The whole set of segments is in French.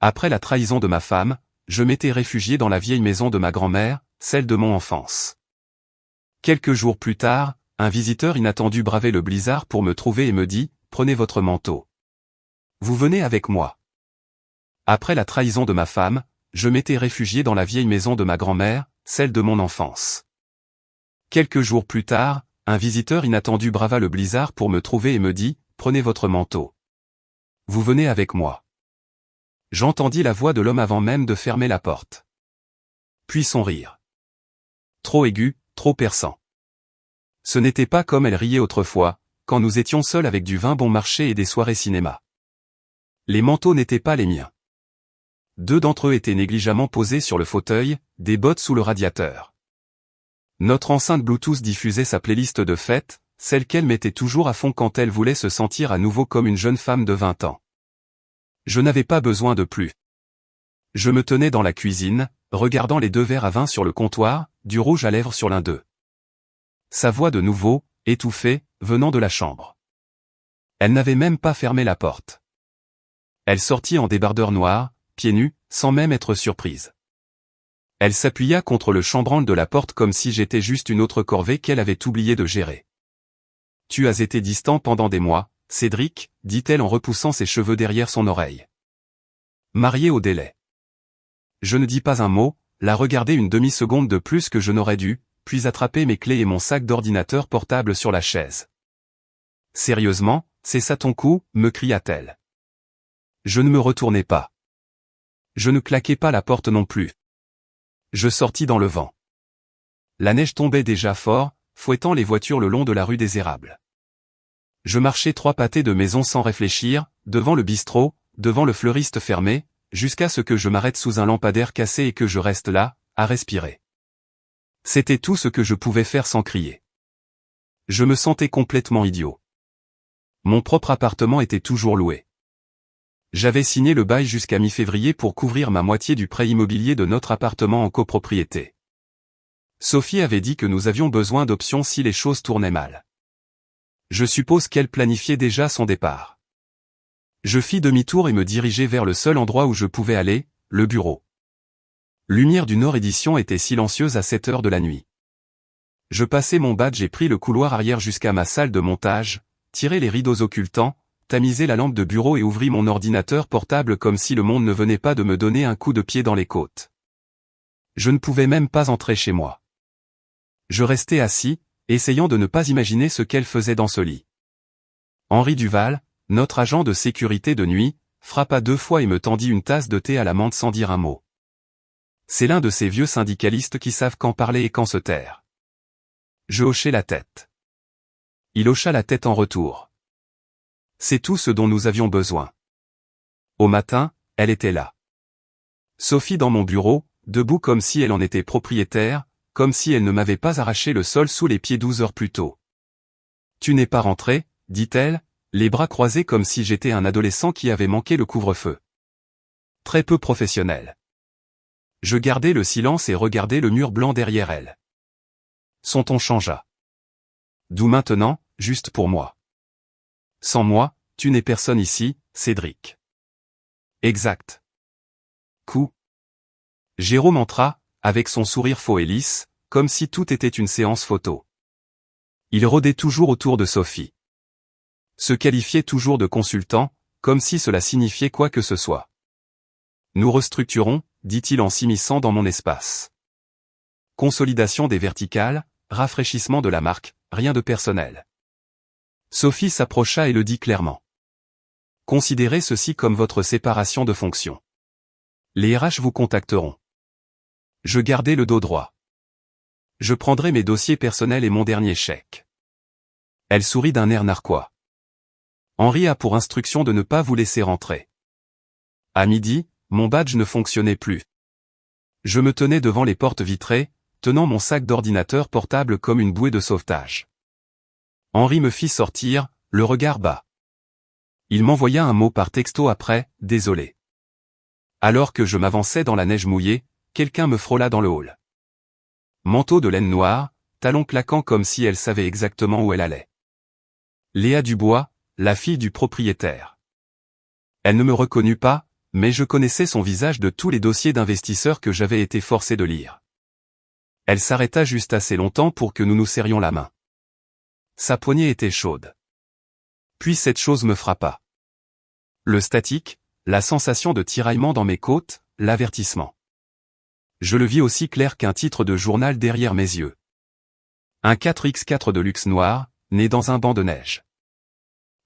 Après la trahison de ma femme, je m'étais réfugié dans la vieille maison de ma grand-mère, celle de mon enfance. Quelques jours plus tard, un visiteur inattendu bravait le blizzard pour me trouver et me dit « Prenez votre manteau. Vous venez avec moi. » Après la trahison de ma femme, je m'étais réfugié dans la vieille maison de ma grand-mère, celle de mon enfance. Quelques jours plus tard, un visiteur inattendu brava le blizzard pour me trouver et me dit « Prenez votre manteau. Vous venez avec moi. » J'entendis la voix de l'homme avant même de fermer la porte. Puis son rire. Trop aigu, trop perçant. Ce n'était pas comme elle riait autrefois, quand nous étions seuls avec du vin bon marché et des soirées cinéma. Les manteaux n'étaient pas les miens. 2 d'entre eux étaient négligemment posés sur le fauteuil, des bottes sous le radiateur. Notre enceinte Bluetooth diffusait sa playlist de fête, celle qu'elle mettait toujours à fond quand elle voulait se sentir à nouveau comme une jeune femme de 20 ans. Je n'avais pas besoin de plus. Je me tenais dans la cuisine, regardant les 2 verres à vin sur le comptoir, du rouge à lèvres sur l'un d'eux. Sa voix de nouveau, étouffée, venant de la chambre. Elle n'avait même pas fermé la porte. Elle sortit en débardeur noir, pieds nus, sans même être surprise. Elle s'appuya contre le chambranle de la porte comme si j'étais juste une autre corvée qu'elle avait oublié de gérer. « Tu as été distant pendant des mois, Cédric, » dit-elle en repoussant ses cheveux derrière son oreille. Marié au délai. Je ne dis pas un mot, la regarder une demi-seconde de plus que je n'aurais dû, puis attraper mes clés et mon sac d'ordinateur portable sur la chaise. « Sérieusement, c'est ça ton coup ?» me cria-t-elle. Je ne me retournai pas. Je ne claquai pas la porte non plus. Je sortis dans le vent. La neige tombait déjà fort, fouettant les voitures le long de la rue des Érables. Je marchais 3 pâtés de maison sans réfléchir, devant le bistrot, devant le fleuriste fermé, jusqu'à ce que je m'arrête sous un lampadaire cassé et que je reste là, à respirer. C'était tout ce que je pouvais faire sans crier. Je me sentais complètement idiot. Mon propre appartement était toujours loué. J'avais signé le bail jusqu'à mi-février pour couvrir ma moitié du prêt immobilier de notre appartement en copropriété. Sophie avait dit que nous avions besoin d'options si les choses tournaient mal. Je suppose qu'elle planifiait déjà son départ. Je fis demi-tour et me dirigeai vers le seul endroit où je pouvais aller, le bureau. Lumière du Nord édition était silencieuse à 7 heures de la nuit. Je passai mon badge et pris le couloir arrière jusqu'à ma salle de montage, tirai les rideaux occultants, tamisai la lampe de bureau et ouvris mon ordinateur portable comme si le monde ne venait pas de me donner un coup de pied dans les côtes. Je ne pouvais même pas entrer chez moi. Je restai assis, essayant de ne pas imaginer ce qu'elle faisait dans ce lit. Henri Duval, notre agent de sécurité de nuit, frappa 2 fois et me tendit une tasse de thé à la menthe sans dire un mot. C'est l'un de ces vieux syndicalistes qui savent quand parler et quand se taire. Je hochai la tête. Il hocha la tête en retour. C'est tout ce dont nous avions besoin. Au matin, elle était là. Sophie dans mon bureau, debout comme si elle en était propriétaire, comme si elle ne m'avait pas arraché le sol sous les pieds 12 heures plus tôt. « Tu n'es pas rentré ?» dit-elle, les bras croisés comme si j'étais un adolescent qui avait manqué le couvre-feu. Très peu professionnel. Je gardai le silence et regardai le mur blanc derrière elle. Son ton changea. D'où maintenant, juste pour moi. Sans moi, tu n'es personne ici, Cédric. Exact. Coup. Jérôme entra, avec son sourire faux et lisse, comme si tout était une séance photo. Il rôdait toujours autour de Sophie. Se qualifiait toujours de consultant, comme si cela signifiait quoi que ce soit. Nous restructurons, dit-il en s'immisçant dans mon espace. Consolidation des verticales, rafraîchissement de la marque, rien de personnel. Sophie s'approcha et le dit clairement. Considérez ceci comme votre séparation de fonctions. Les RH vous contacteront. Je gardai le dos droit. Je prendrai mes dossiers personnels et mon dernier chèque. Elle sourit d'un air narquois. Henri a pour instruction de ne pas vous laisser rentrer. À midi, mon badge ne fonctionnait plus. Je me tenais devant les portes vitrées, tenant mon sac d'ordinateur portable comme une bouée de sauvetage. Henri me fit sortir, le regard bas. Il m'envoya un mot par texto après, « Désolé ». Alors que je m'avançais dans la neige mouillée, quelqu'un me frôla dans le hall. Manteau de laine noire, talons claquants comme si elle savait exactement où elle allait. Léa Dubois, la fille du propriétaire. Elle ne me reconnut pas, mais je connaissais son visage de tous les dossiers d'investisseurs que j'avais été forcé de lire. Elle s'arrêta juste assez longtemps pour que nous nous serrions la main. Sa poignée était chaude. Puis cette chose me frappa. Le statique, la sensation de tiraillement dans mes côtes, l'avertissement. Je le vis aussi clair qu'un titre de journal derrière mes yeux. Un 4x4 de luxe noir, né dans un banc de neige.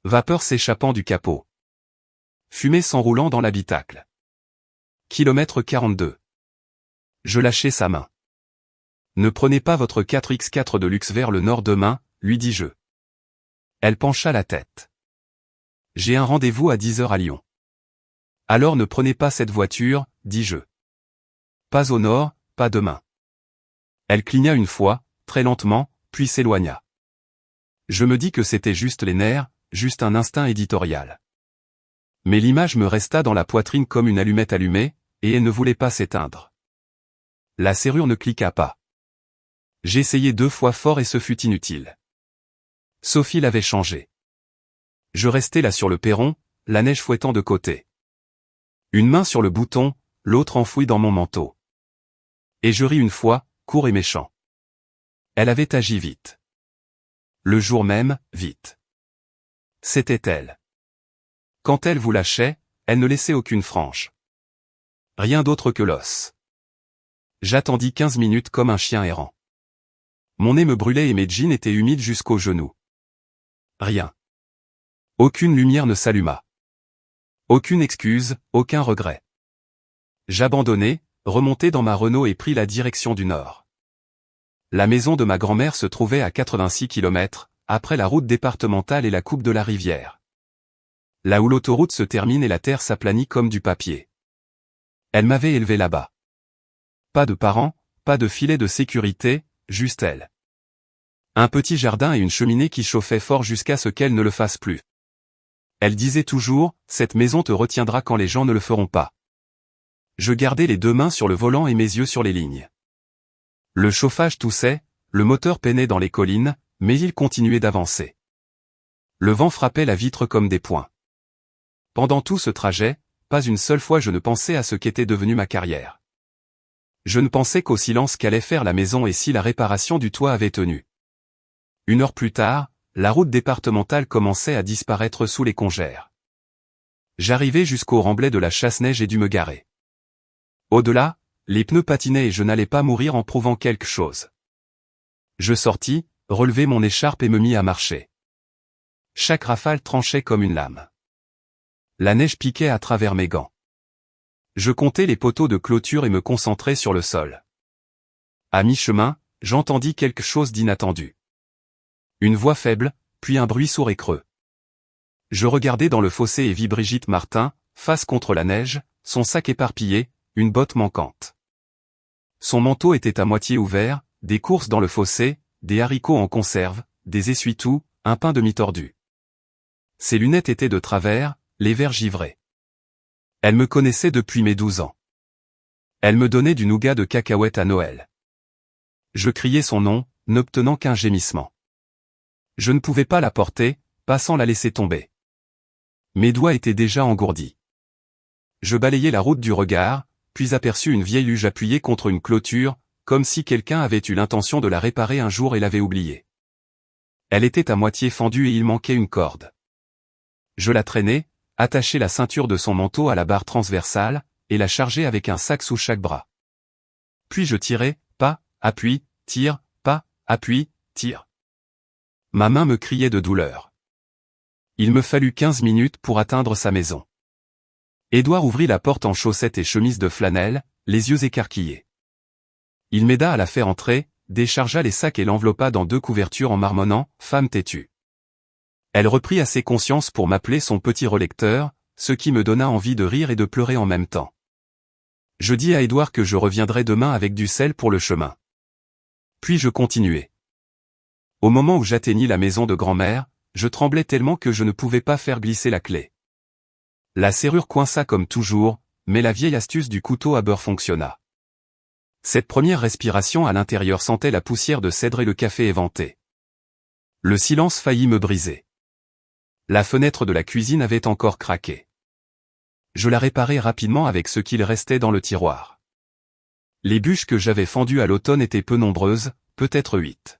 Vapeur s'échappant du capot. Fumée s'enroulant dans l'habitacle. Kilomètre 42. Je lâchai sa main. Ne prenez pas votre 4x4 de luxe vers le nord demain, lui dis-je. Elle pencha la tête. J'ai un rendez-vous à 10 heures à Lyon. Alors ne prenez pas cette voiture, dis-je. Pas au nord, pas demain. Elle cligna une fois, très lentement, puis s'éloigna. Je me dis que c'était juste les nerfs, juste un instinct éditorial. Mais l'image me resta dans la poitrine comme une allumette allumée, et elle ne voulait pas s'éteindre. La serrure ne cliqua pas. J'essayai 2 fois fort et ce fut inutile. Sophie l'avait changé. Je restais là sur le perron, la neige fouettant de côté. Une main sur le bouton, l'autre enfouie dans mon manteau. Et je ris une fois, court et méchant. Elle avait agi vite. Le jour même, vite. C'était elle. Quand elle vous lâchait, elle ne laissait aucune frange. Rien d'autre que l'os. J'attendis 15 minutes comme un chien errant. Mon nez me brûlait et mes jeans étaient humides jusqu'aux genoux. Rien. Aucune lumière ne s'alluma. Aucune excuse, aucun regret. J'abandonnai, remontai dans ma Renault et pris la direction du nord. La maison de ma grand-mère se trouvait à 86 km, après la route départementale et la coupe de la rivière. Là où l'autoroute se termine et la terre s'aplanit comme du papier. Elle m'avait élevé là-bas. Pas de parents, pas de filet de sécurité, juste elle. Un petit jardin et une cheminée qui chauffait fort jusqu'à ce qu'elle ne le fasse plus. Elle disait toujours, cette maison te retiendra quand les gens ne le feront pas. Je gardais les 2 mains sur le volant et mes yeux sur les lignes. Le chauffage toussait, le moteur peinait dans les collines, mais il continuait d'avancer. Le vent frappait la vitre comme des poings. Pendant tout ce trajet, pas une seule fois je ne pensais à ce qu'était devenue ma carrière. Je ne pensais qu'au silence qu'allait faire la maison et si la réparation du toit avait tenu. 1 heure plus tard, la route départementale commençait à disparaître sous les congères. J'arrivais jusqu'au remblai de la chasse-neige et dû me garer. Au-delà, les pneus patinaient et je n'allais pas mourir en prouvant quelque chose. Je sortis, relevai mon écharpe et me mis à marcher. Chaque rafale tranchait comme une lame. La neige piquait à travers mes gants. Je comptais les poteaux de clôture et me concentrais sur le sol. À mi-chemin, j'entendis quelque chose d'inattendu. Une voix faible, puis un bruit sourd et creux. Je regardai dans le fossé et vis Brigitte Martin, face contre la neige, son sac éparpillé, une botte manquante. Son manteau était à moitié ouvert, des courses dans le fossé, des haricots en conserve, des essuie-tout, un pain demi-tordu. Ses lunettes étaient de travers, les verres givrés. Elle me connaissait depuis mes 12 ans. Elle me donnait du nougat de cacahuètes à Noël. Je criai son nom, n'obtenant qu'un gémissement. Je ne pouvais pas la porter, pas sans la laisser tomber. Mes doigts étaient déjà engourdis. Je balayai la route du regard, puis aperçus une vieille luge appuyée contre une clôture, comme si quelqu'un avait eu l'intention de la réparer un jour et l'avait oubliée. Elle était à moitié fendue et il manquait une corde. Je la traînai, attachai la ceinture de son manteau à la barre transversale, et la chargeai avec un sac sous chaque bras. Puis je tirai, pas, appuie, tire, pas, appuie, tire. Ma main me criait de douleur. Il me fallut 15 minutes pour atteindre sa maison. Édouard ouvrit la porte en chaussettes et chemise de flanelle, les yeux écarquillés. Il m'aida à la faire entrer, déchargea les sacs et l'enveloppa dans 2 couvertures en marmonnant « Femme têtue ». Elle reprit assez conscience pour m'appeler son petit relecteur, ce qui me donna envie de rire et de pleurer en même temps. Je dis à Édouard que je reviendrai demain avec du sel pour le chemin. Puis je continuai. Au moment où j'atteignis la maison de grand-mère, je tremblais tellement que je ne pouvais pas faire glisser la clé. La serrure coinça comme toujours, mais la vieille astuce du couteau à beurre fonctionna. Cette première respiration à l'intérieur sentait la poussière de cèdre et le café éventé. Le silence faillit me briser. La fenêtre de la cuisine avait encore craqué. Je la réparai rapidement avec ce qu'il restait dans le tiroir. Les bûches que j'avais fendues à l'automne étaient peu nombreuses, peut-être 8.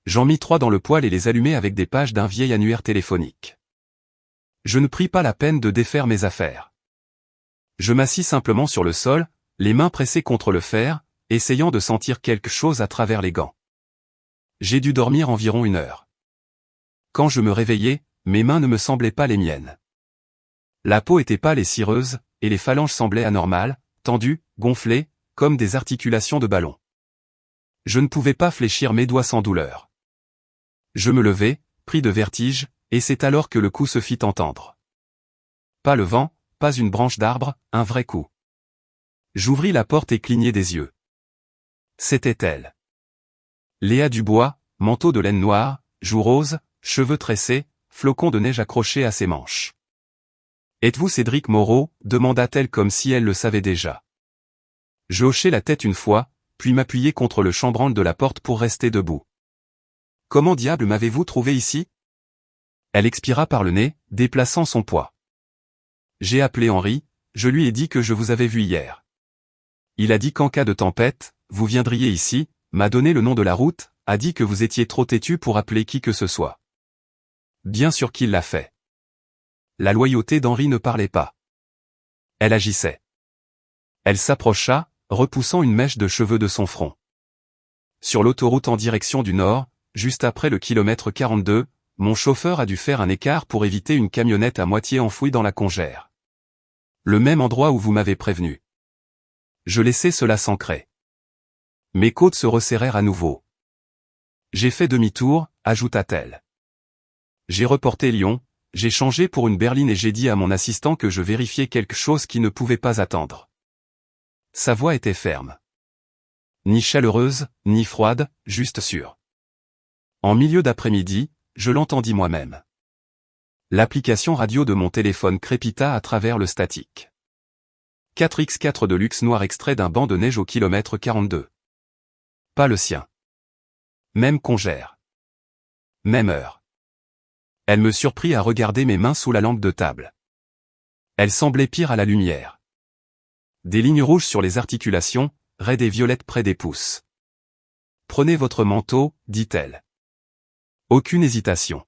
J'en mis 3 dans le poêle et les allumai avec des pages d'un vieil annuaire téléphonique. Je ne pris pas la peine de défaire mes affaires. Je m'assis simplement sur le sol, les mains pressées contre le fer, essayant de sentir quelque chose à travers les gants. J'ai dû dormir environ 1 heure. Quand je me réveillai, mes mains ne me semblaient pas les miennes. La peau était pâle et cireuse, et les phalanges semblaient anormales, tendues, gonflées, comme des articulations de ballon. Je ne pouvais pas fléchir mes doigts sans douleur. Je me levai, pris de vertige, et c'est alors que le coup se fit entendre. Pas le vent, pas une branche d'arbre, un vrai coup. J'ouvris la porte et clignai des yeux. C'était elle. Léa Dubois, manteau de laine noire, joues roses, cheveux tressés, flocons de neige accrochés à ses manches. « Êtes-vous Cédric Moreau ?» demanda-t-elle comme si elle le savait déjà. Je hochai la tête une fois, puis m'appuyai contre le chambranle de la porte pour rester debout. « Comment diable m'avez-vous trouvé ici ?» Elle expira par le nez, déplaçant son poids. J'ai appelé Henri, je lui ai dit que je vous avais vu hier. Il a dit qu'en cas de tempête, vous viendriez ici, m'a donné le nom de la route, a dit que vous étiez trop têtu pour appeler qui que ce soit. Bien sûr qu'il l'a fait. La loyauté d'Henri ne parlait pas. Elle agissait. Elle s'approcha, repoussant une mèche de cheveux de son front. Sur l'autoroute en direction du nord, juste après le kilomètre 42, mon chauffeur a dû faire un écart pour éviter une camionnette à moitié enfouie dans la congère. Le même endroit où vous m'avez prévenu. Je laissai cela s'ancrer. Mes côtes se resserrèrent à nouveau. J'ai fait demi-tour, ajouta-t-elle. J'ai reporté Lyon, j'ai changé pour une berline et j'ai dit à mon assistant que je vérifiais quelque chose qui ne pouvait pas attendre. Sa voix était ferme. Ni chaleureuse, ni froide, juste sûre. En milieu d'après-midi, je l'entendis moi-même. L'application radio de mon téléphone crépita à travers le statique. 4x4 de luxe noir extrait d'un banc de neige au kilomètre 42. Pas le sien. Même congère. Même heure. Elle me surprit à regarder mes mains sous la lampe de table. Elles semblaient pires à la lumière. Des lignes rouges sur les articulations, raides et violettes près des pouces. Prenez votre manteau, dit-elle. Aucune hésitation.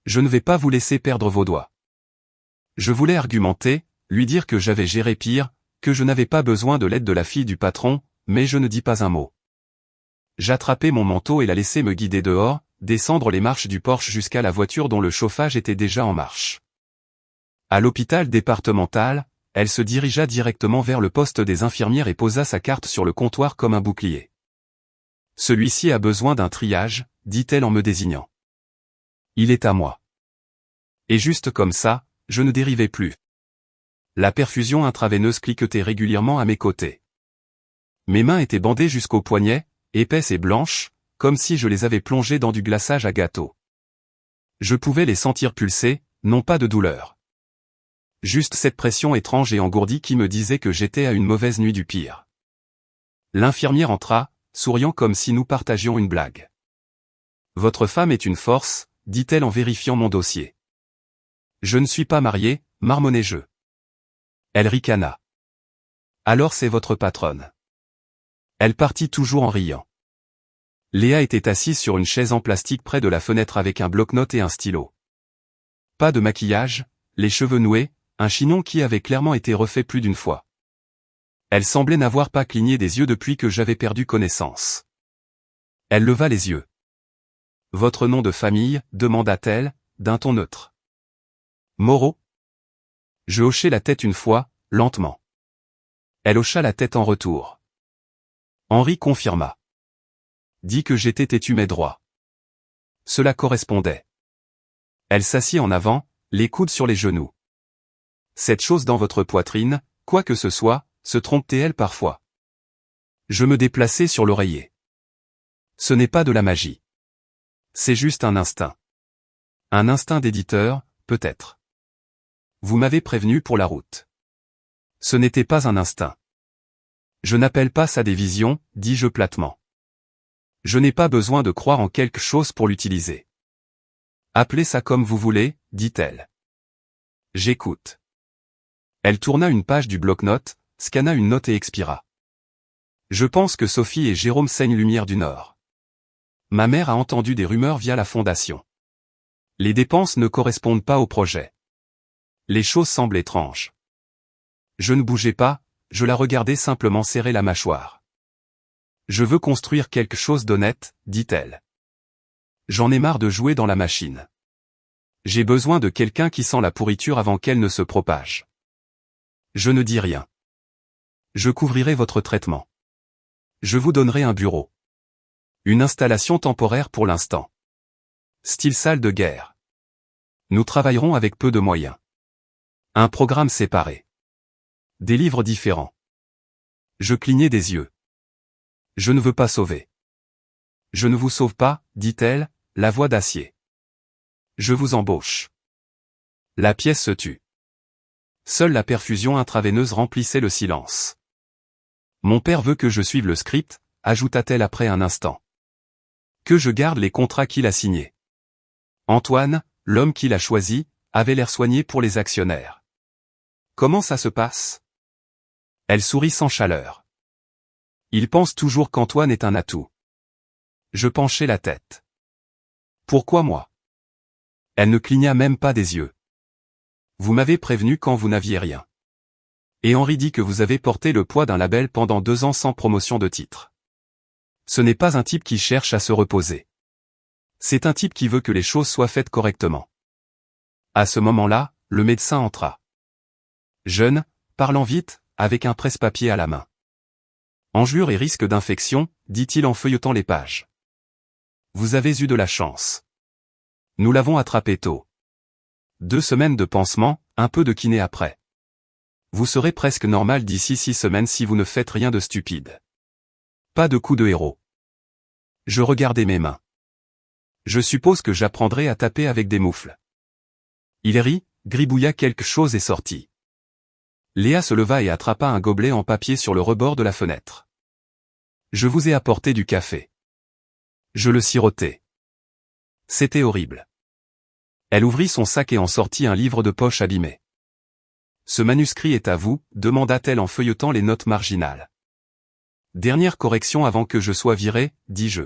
Je ne vais pas vous laisser perdre vos doigts. Je voulais argumenter, lui dire que j'avais géré pire, que je n'avais pas besoin de l'aide de la fille du patron, mais je ne dis pas un mot. J'attrapai mon manteau et la laissai me guider dehors, descendre les marches du porche jusqu'à la voiture dont le chauffage était déjà en marche. À l'hôpital départemental, elle se dirigea directement vers le poste des infirmières et posa sa carte sur le comptoir comme un bouclier. Celui-ci a besoin d'un triage, dit-elle en me désignant. Il est à moi. Et juste comme ça, je ne dérivais plus. La perfusion intraveineuse cliquetait régulièrement à mes côtés. Mes mains étaient bandées jusqu'aux poignets, épaisses et blanches, comme si je les avais plongées dans du glaçage à gâteau. Je pouvais les sentir pulser, non pas de douleur. Juste cette pression étrange et engourdie qui me disait que j'étais à une mauvaise nuit du pire. L'infirmière entra, souriant comme si nous partagions une blague. « Votre femme est une force », dit-elle en vérifiant mon dossier. « Je ne suis pas marié, marmonnai-je. » Elle ricana. « Alors c'est votre patronne. » Elle partit toujours en riant. Léa était assise sur une chaise en plastique près de la fenêtre avec un bloc-notes et un stylo. Pas de maquillage, les cheveux noués, un chignon qui avait clairement été refait plus d'une fois. Elle semblait n'avoir pas cligné des yeux depuis que j'avais perdu connaissance. Elle leva les yeux. « Votre nom de famille ?» demanda-t-elle, d'un ton neutre. « Moreau ?» Je hochai la tête une fois, lentement. Elle hocha la tête en retour. Henri confirma. Dit que j'étais têtu mais droit. Cela correspondait. Elle s'assit en avant, les coudes sur les genoux. Cette chose dans votre poitrine, quoi que ce soit, se trompe-t-elle parfois? Je me déplaçai sur l'oreiller. Ce n'est pas de la magie. C'est juste un instinct. Un instinct d'éditeur, peut-être. Vous m'avez prévenu pour la route. Ce n'était pas un instinct. Je n'appelle pas ça des visions, dis-je platement. Je n'ai pas besoin de croire en quelque chose pour l'utiliser. Appelez ça comme vous voulez, dit-elle. J'écoute. Elle tourna une page du bloc-notes, scanna une note et expira. Je pense que Sophie et Jérôme saignent Lumière du Nord. Ma mère a entendu des rumeurs via la fondation. Les dépenses ne correspondent pas au projet. Les choses semblent étranges. Je ne bougeais pas, je la regardais simplement serrer la mâchoire. Je veux construire quelque chose d'honnête, dit-elle. J'en ai marre de jouer dans la machine. J'ai besoin de quelqu'un qui sent la pourriture avant qu'elle ne se propage. Je ne dis rien. Je couvrirai votre traitement. Je vous donnerai un bureau. Une installation temporaire pour l'instant. Style salle de guerre. Nous travaillerons avec peu de moyens. Un programme séparé. Des livres différents. Je clignai des yeux. Je ne veux pas sauver. Je ne vous sauve pas, dit-elle, la voix d'acier. Je vous embauche. La pièce se tut. Seule la perfusion intraveineuse remplissait le silence. Mon père veut que je suive le script, ajouta-t-elle après un instant. Que je garde les contrats qu'il a signés. Antoine, l'homme qu'il a choisi, avait l'air soigné pour les actionnaires. Comment ça se passe? Elle sourit sans chaleur. Il pense toujours qu'Antoine est un atout. Je penchai la tête. Pourquoi moi? Elle ne cligna même pas des yeux. Vous m'avez prévenu quand vous n'aviez rien. Et Henri dit que vous avez porté le poids d'un label pendant 2 ans sans promotion de titre. Ce n'est pas un type qui cherche à se reposer. C'est un type qui veut que les choses soient faites correctement. À ce moment-là, le médecin entra. Jeune, parlant vite, avec un presse-papier à la main. Enjure et risque d'infection, dit-il en feuilletant les pages. Vous avez eu de la chance. Nous l'avons attrapé tôt. 2 semaines de pansement, un peu de kiné après. Vous serez presque normal d'ici 6 semaines si vous ne faites rien de stupide. Pas de coup de héros. Je regardais mes mains. Je suppose que j'apprendrai à taper avec des moufles. Il rit, gribouilla quelque chose et sortit. Léa se leva et attrapa un gobelet en papier sur le rebord de la fenêtre. Je vous ai apporté du café. Je le sirotais. C'était horrible. Elle ouvrit son sac et en sortit un livre de poche abîmé. Ce manuscrit est à vous, demanda-t-elle en feuilletant les notes marginales. Dernière correction avant que je sois viré, dis-je.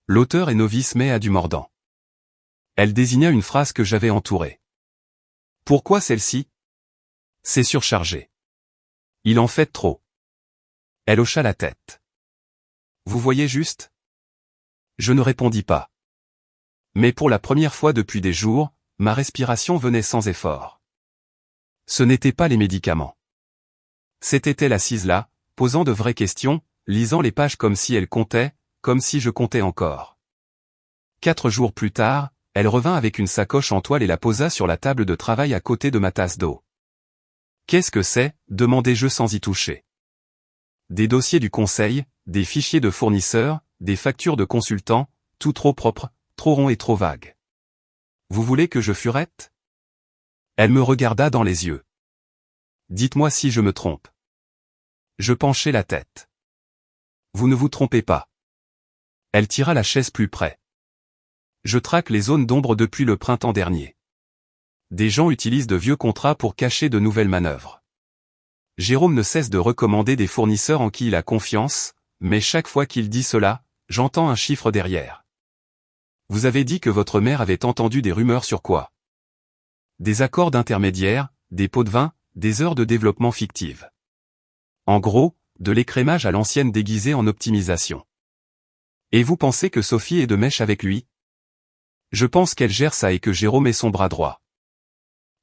L'auteur est novice mais a du mordant. Elle désigna une phrase que j'avais entourée. Pourquoi celle-ci? C'est surchargé. Il en fait trop. Elle hocha la tête. Vous voyez juste? Je ne répondis pas. Mais pour la première fois depuis des jours, ma respiration venait sans effort. Ce n'étaient pas les médicaments. C'était-elle assise là, posant de vraies questions, lisant les pages comme si elle comptait, comme si je comptais encore. 4 jours plus tard, elle revint avec une sacoche en toile et la posa sur la table de travail à côté de ma tasse d'eau. Qu'est-ce que c'est? Demandai-je sans y toucher. Des dossiers du conseil, des fichiers de fournisseurs, des factures de consultants, tout trop propre, trop rond et trop vague. Vous voulez que je furette? Elle me regarda dans les yeux. Dites-moi si je me trompe. Je penchai la tête. Vous ne vous trompez pas. Elle tira la chaise plus près. Je traque les zones d'ombre depuis le printemps dernier. Des gens utilisent de vieux contrats pour cacher de nouvelles manœuvres. Jérôme ne cesse de recommander des fournisseurs en qui il a confiance, mais chaque fois qu'il dit cela, j'entends un chiffre derrière. Vous avez dit que votre mère avait entendu des rumeurs sur quoi? Des accords d'intermédiaires, des pots de vin, des heures de développement fictives. En gros, de l'écrémage à l'ancienne déguisée en optimisation. Et vous pensez que Sophie est de mèche avec lui? Je pense qu'elle gère ça et que Jérôme est son bras droit.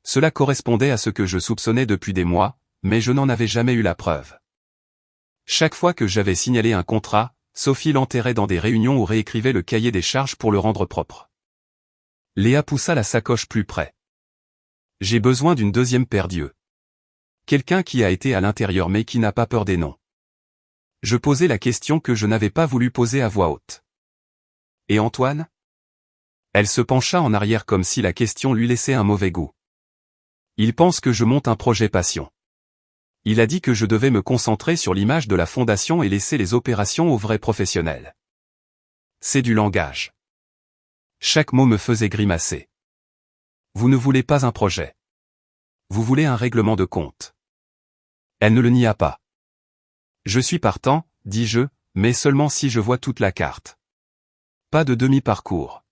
Cela correspondait à ce que je soupçonnais depuis des mois, mais je n'en avais jamais eu la preuve. Chaque fois que j'avais signalé un contrat, Sophie l'enterrait dans des réunions ou réécrivait le cahier des charges pour le rendre propre. Léa poussa la sacoche plus près. J'ai besoin d'une deuxième paire d'yeux. Quelqu'un qui a été à l'intérieur mais qui n'a pas peur des noms. Je posai la question que je n'avais pas voulu poser à voix haute. Et Antoine? Elle se pencha en arrière comme si la question lui laissait un mauvais goût. Il pense que je monte un projet passion. Il a dit que je devais me concentrer sur l'image de la fondation et laisser les opérations aux vrais professionnels. C'est du langage. Chaque mot me faisait grimacer. Vous ne voulez pas un projet. Vous voulez un règlement de compte. Elle ne le nia pas. Je suis partant, dis-je, mais seulement si je vois toute la carte. Pas de demi-parcours.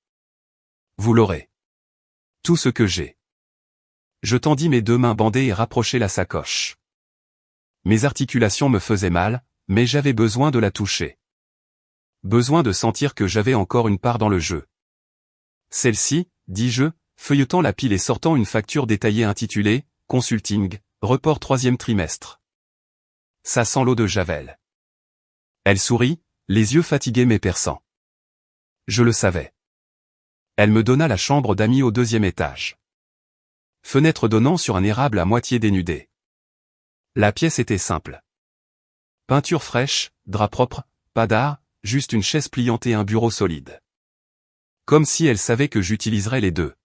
Vous l'aurez. Tout ce que j'ai. Je tendis mes deux mains bandées et rapprochai la sacoche. Mes articulations me faisaient mal, mais j'avais besoin de la toucher. Besoin de sentir que j'avais encore une part dans le jeu. Celle-ci, dis-je, feuilletant la pile et sortant une facture détaillée intitulée « Consulting, report 3e trimestre ». Ça sent l'eau de Javel. Elle sourit, les yeux fatigués mais perçants. Je le savais. Elle me donna la chambre d'amis au 2e étage. Fenêtre donnant sur un érable à moitié dénudé. La pièce était simple. Peinture fraîche, drap propre, pas d'art, juste une chaise pliante et un bureau solide. Comme si elle savait que j'utiliserais les deux.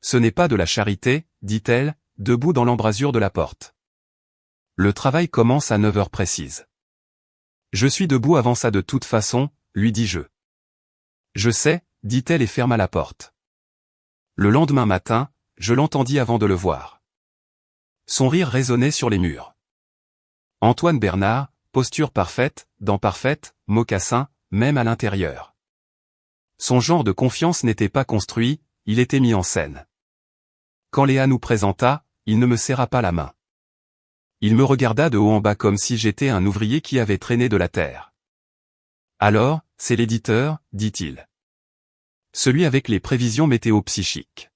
Ce n'est pas de la charité, dit-elle, debout dans l'embrasure de la porte. Le travail commence à 9 heures précises. Je suis debout avant ça de toute façon, lui dis-je. Je sais, dit-elle et ferma la porte. Le lendemain matin, je l'entendis avant de le voir. Son rire résonnait sur les murs. Antoine Bernard, posture parfaite, dents parfaites, mocassins, même à l'intérieur. Son genre de confiance n'était pas construit, il était mis en scène. Quand Léa nous présenta, il ne me serra pas la main. Il me regarda de haut en bas comme si j'étais un ouvrier qui avait traîné de la terre. Alors, c'est l'éditeur, dit-il. Celui avec les prévisions météo-psychiques.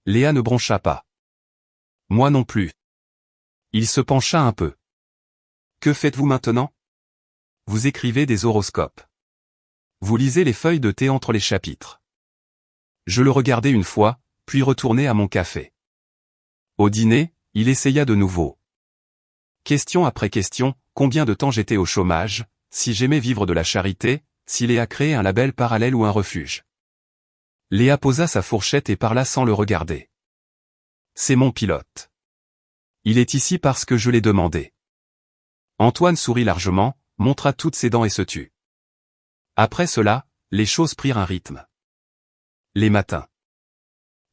Léa ne broncha pas. Moi non plus. Il se pencha un peu. Que faites-vous maintenant? Vous écrivez des horoscopes. Vous lisez les feuilles de thé entre les chapitres. Je le regardai une fois, puis retournai à mon café. Au dîner, il essaya de nouveau. Question après question, combien de temps j'étais au chômage, si j'aimais vivre de la charité, si Léa créait un label parallèle ou un refuge. Léa posa sa fourchette et parla sans le regarder. C'est mon pilote. Il est ici parce que je l'ai demandé. Antoine sourit largement, montra toutes ses dents et se tut. Après cela, les choses prirent un rythme. Les matins.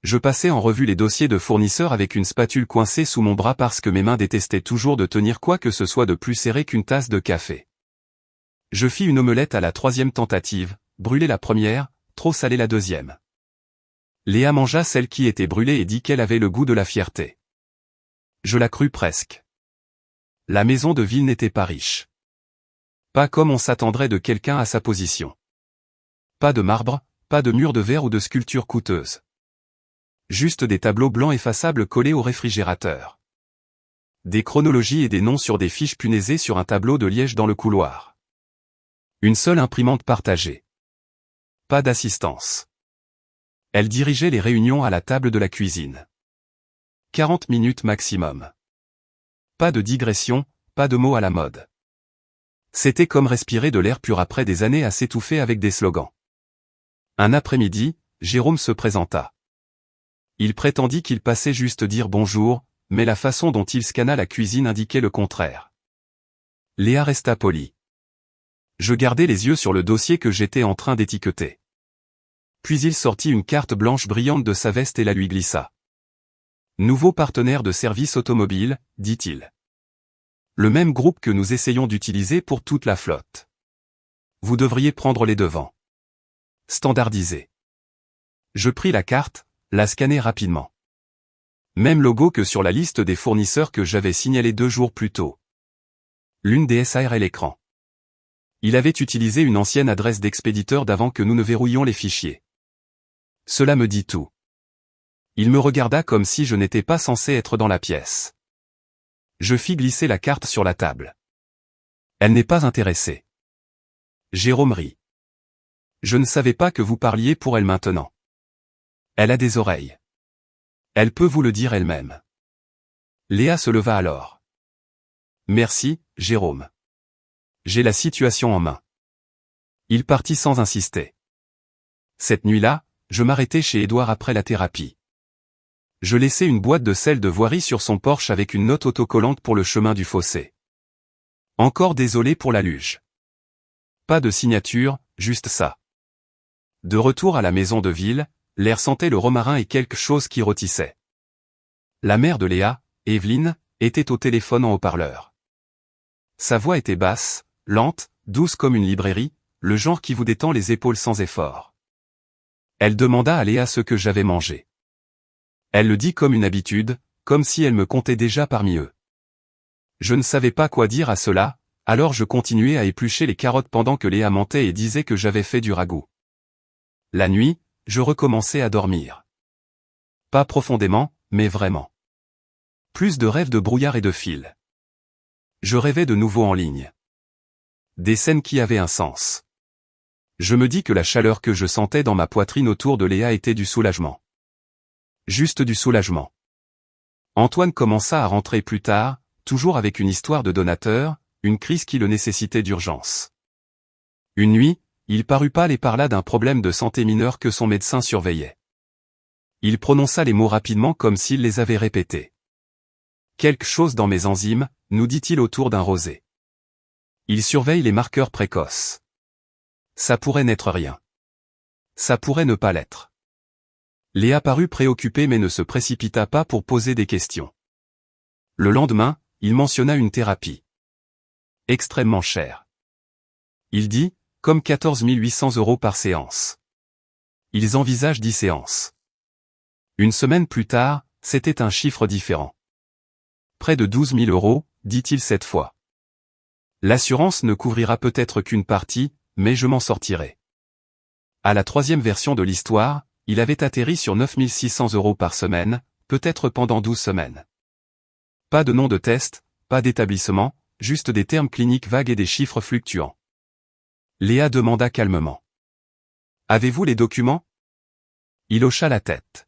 Je passais en revue les dossiers de fournisseurs avec une spatule coincée sous mon bras parce que mes mains détestaient toujours de tenir quoi que ce soit de plus serré qu'une tasse de café. Je fis une omelette à la 3e tentative, brûlée la première, trop salée la 2e. Léa mangea celle qui était brûlée et dit qu'elle avait le goût de la fierté. Je la crus presque. La maison de ville n'était pas riche. Pas comme on s'attendrait de quelqu'un à sa position. Pas de marbre, pas de murs de verre ou de sculptures coûteuses. Juste des tableaux blancs effaçables collés au réfrigérateur. Des chronologies et des noms sur des fiches punaisées sur un tableau de liège dans le couloir. Une seule imprimante partagée. Pas d'assistance. Elle dirigeait les réunions à la table de la cuisine. 40 minutes maximum. Pas de digression, pas de mots à la mode. C'était comme respirer de l'air pur après des années à s'étouffer avec des slogans. Un après-midi, Jérôme se présenta. Il prétendit qu'il passait juste dire bonjour, mais la façon dont il scanna la cuisine indiquait le contraire. Léa resta polie. Je gardai les yeux sur le dossier que j'étais en train d'étiqueter. Puis il sortit une carte blanche brillante de sa veste et la lui glissa. Nouveau partenaire de service automobile, dit-il. Le même groupe que nous essayons d'utiliser pour toute la flotte. Vous devriez prendre les devants. Standardisé. Je pris la carte, la scannai rapidement. Même logo que sur la liste des fournisseurs que j'avais signalé 2 jours plus tôt. L'une des SARL écran. Il avait utilisé une ancienne adresse d'expéditeur d'avant que nous ne verrouillions les fichiers. Cela me dit tout. Il me regarda comme si je n'étais pas censé être dans la pièce. Je fis glisser la carte sur la table. Elle n'est pas intéressée. Jérôme rit. Je ne savais pas que vous parliez pour elle maintenant. Elle a des oreilles. Elle peut vous le dire elle-même. Léa se leva alors. Merci, Jérôme. J'ai la situation en main. Il partit sans insister. Cette nuit-là, je m'arrêtai chez Édouard après la thérapie. Je laissai une boîte de sel de voirie sur son porche avec une note autocollante pour le chemin du fossé. Encore désolé pour la luge. Pas de signature, juste ça. De retour à la maison de ville, l'air sentait le romarin et quelque chose qui rôtissait. La mère de Léa, Evelyne, était au téléphone en haut-parleur. Sa voix était basse, lente, douce comme une librairie, le genre qui vous détend les épaules sans effort. Elle demanda à Léa ce que j'avais mangé. Elle le dit comme une habitude, comme si elle me comptait déjà parmi eux. Je ne savais pas quoi dire à cela, alors je continuais à éplucher les carottes pendant que Léa mentait et disait que j'avais fait du ragoût. La nuit, je recommençais à dormir. Pas profondément, mais vraiment. Plus de rêves de brouillard et de fil. Je rêvais de nouveau en ligne. Des scènes qui avaient un sens. Je me dis que la chaleur que je sentais dans ma poitrine autour de Léa était du soulagement. Juste du soulagement. Antoine commença à rentrer plus tard, toujours avec une histoire de donateur, une crise qui le nécessitait d'urgence. Une nuit, il parut pâle et parla d'un problème de santé mineur que son médecin surveillait. Il prononça les mots rapidement comme s'il les avait répétés. Quelque chose dans mes enzymes, nous dit-il autour d'un rosé. Il surveille les marqueurs précoces. Ça pourrait n'être rien. Ça pourrait ne pas l'être. Léa parut préoccupée mais ne se précipita pas pour poser des questions. Le lendemain, il mentionna une thérapie. Extrêmement chère. Il dit, comme 14 800 € par séance. Ils envisagent 10 séances. Une semaine plus tard, c'était un chiffre différent. Près de 12 000 €, dit-il cette fois. L'assurance ne couvrira peut-être qu'une partie, mais je m'en sortirai. À la troisième version de l'histoire, il avait atterri sur 9 600 € par semaine, peut-être pendant 12 semaines. Pas de nom de test, pas d'établissement, juste des termes cliniques vagues et des chiffres fluctuants. Léa demanda calmement. « Avez-vous les documents ?» Il hocha la tête.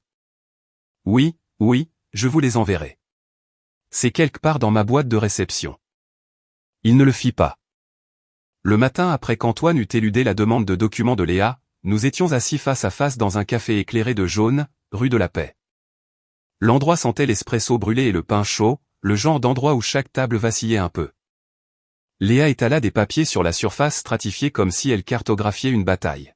« Oui, je vous les enverrai. C'est quelque part dans ma boîte de réception. » Il ne le fit pas. Le matin après qu'Antoine eut éludé la demande de documents de Léa, nous étions assis face à face dans un café éclairé de jaune, rue de la Paix. L'endroit sentait l'espresso brûlé et le pain chaud, le genre d'endroit où chaque table vacillait un peu. Léa étala des papiers sur la surface stratifiée comme si elle cartographiait une bataille.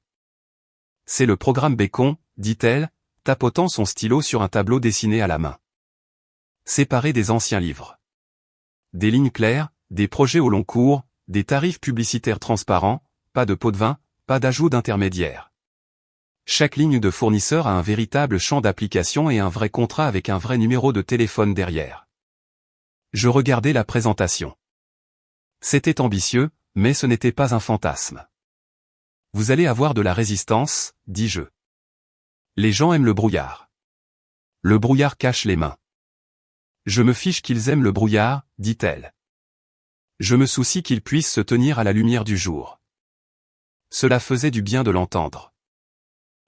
« C'est le programme Bacon, dit-elle, tapotant son stylo sur un tableau dessiné à la main. Séparé des anciens livres. Des lignes claires, des projets au long cours, des tarifs publicitaires transparents, pas de pot de vin, pas d'ajout d'intermédiaire. Chaque ligne de fournisseur a un véritable champ d'application et un vrai contrat avec un vrai numéro de téléphone derrière. » Je regardais la présentation. C'était ambitieux, mais ce n'était pas un fantasme. « Vous allez avoir de la résistance, dis-je. Les gens aiment le brouillard. Le brouillard cache les mains. Je me fiche qu'ils aiment le brouillard, dit-elle. Je me soucie qu'ils puissent se tenir à la lumière du jour. Cela faisait du bien de l'entendre.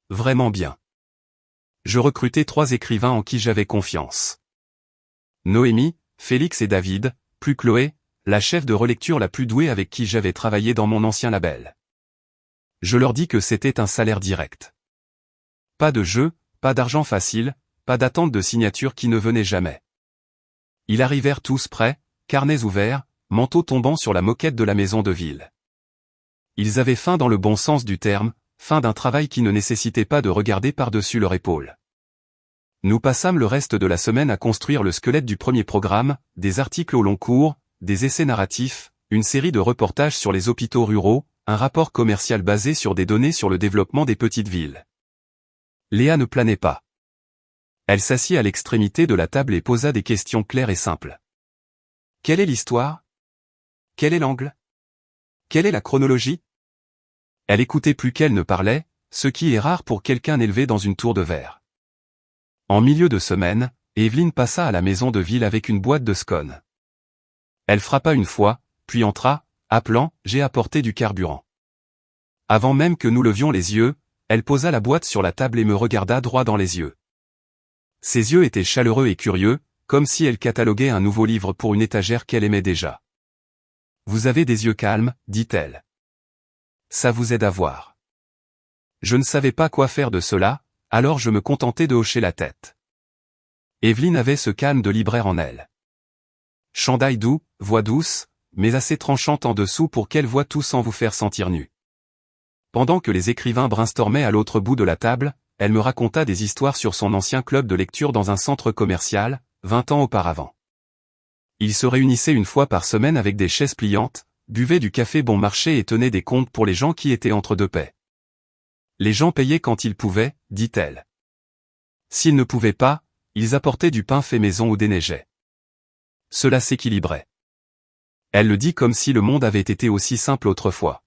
Vraiment bien. Je recrutais 3 écrivains en qui j'avais confiance. Noémie, Félix et David, plus Chloé, la chef de relecture la plus douée avec qui j'avais travaillé dans mon ancien label. Je leur dis que c'était un salaire direct. Pas de jeu, pas d'argent facile, pas d'attente de signature qui ne venait jamais. Ils arrivèrent tous prêts, carnets ouverts, manteaux tombant sur la moquette de la maison de ville. Ils avaient faim dans le bon sens du terme, faim d'un travail qui ne nécessitait pas de regarder par-dessus leur épaule. Nous passâmes le reste de la semaine à construire le squelette du premier programme, des articles au long cours, des essais narratifs, une série de reportages sur les hôpitaux ruraux, un rapport commercial basé sur des données sur le développement des petites villes. Léa ne planait pas. Elle s'assit à l'extrémité de la table et posa des questions claires et simples. Quelle est l'histoire? Quel est l'angle? Quelle est la chronologie? Elle écoutait plus qu'elle ne parlait, ce qui est rare pour quelqu'un élevé dans une tour de verre. En milieu de semaine, Evelyne passa à la maison de ville avec une boîte de scones. Elle frappa une fois, puis entra, appelant « J'ai apporté du carburant ». Avant même que nous levions les yeux, elle posa la boîte sur la table et me regarda droit dans les yeux. Ses yeux étaient chaleureux et curieux, comme si elle cataloguait un nouveau livre pour une étagère qu'elle aimait déjà. « Vous avez des yeux calmes, dit-elle. Ça vous aide à voir. » Je ne savais pas quoi faire de cela, alors je me contentais de hocher la tête. Evelyne avait ce calme de libraire en elle. Chandail doux, voix douce, mais assez tranchante en dessous pour qu'elle voie tout sans vous faire sentir nu. Pendant que les écrivains brainstormaient à l'autre bout de la table, elle me raconta des histoires sur son ancien club de lecture dans un centre commercial, 20 ans auparavant. Ils se réunissaient une fois par semaine avec des chaises pliantes, buvaient du café bon marché et tenaient des comptes pour les gens qui étaient entre deux paix. Les gens payaient quand ils pouvaient, dit-elle. S'ils ne pouvaient pas, ils apportaient du pain fait maison ou déneigeaient. Cela s'équilibrait. Elle le dit comme si le monde avait été aussi simple autrefois.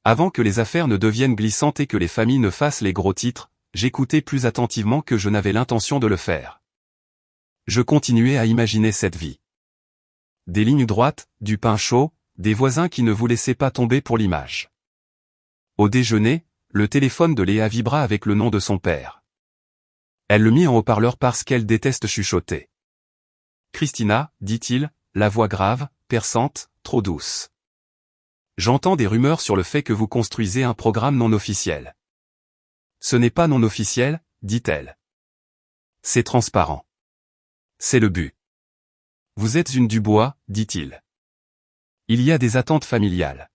Avant que les affaires ne deviennent glissantes et que les familles ne fassent les gros titres, j'écoutais plus attentivement que je n'avais l'intention de le faire. Je continuais à imaginer cette vie. Des lignes droites, du pain chaud, des voisins qui ne vous laissaient pas tomber pour l'image. Au déjeuner, le téléphone de Léa vibra avec le nom de son père. Elle le mit en haut-parleur parce qu'elle déteste chuchoter. « Christina, dit-il, la voix grave, perçante, trop douce. J'entends des rumeurs sur le fait que vous construisez un programme non officiel. » « Ce n'est pas non officiel, dit-elle. C'est transparent. C'est le but. Vous êtes une Dubois, dit-il. Il y a des attentes familiales.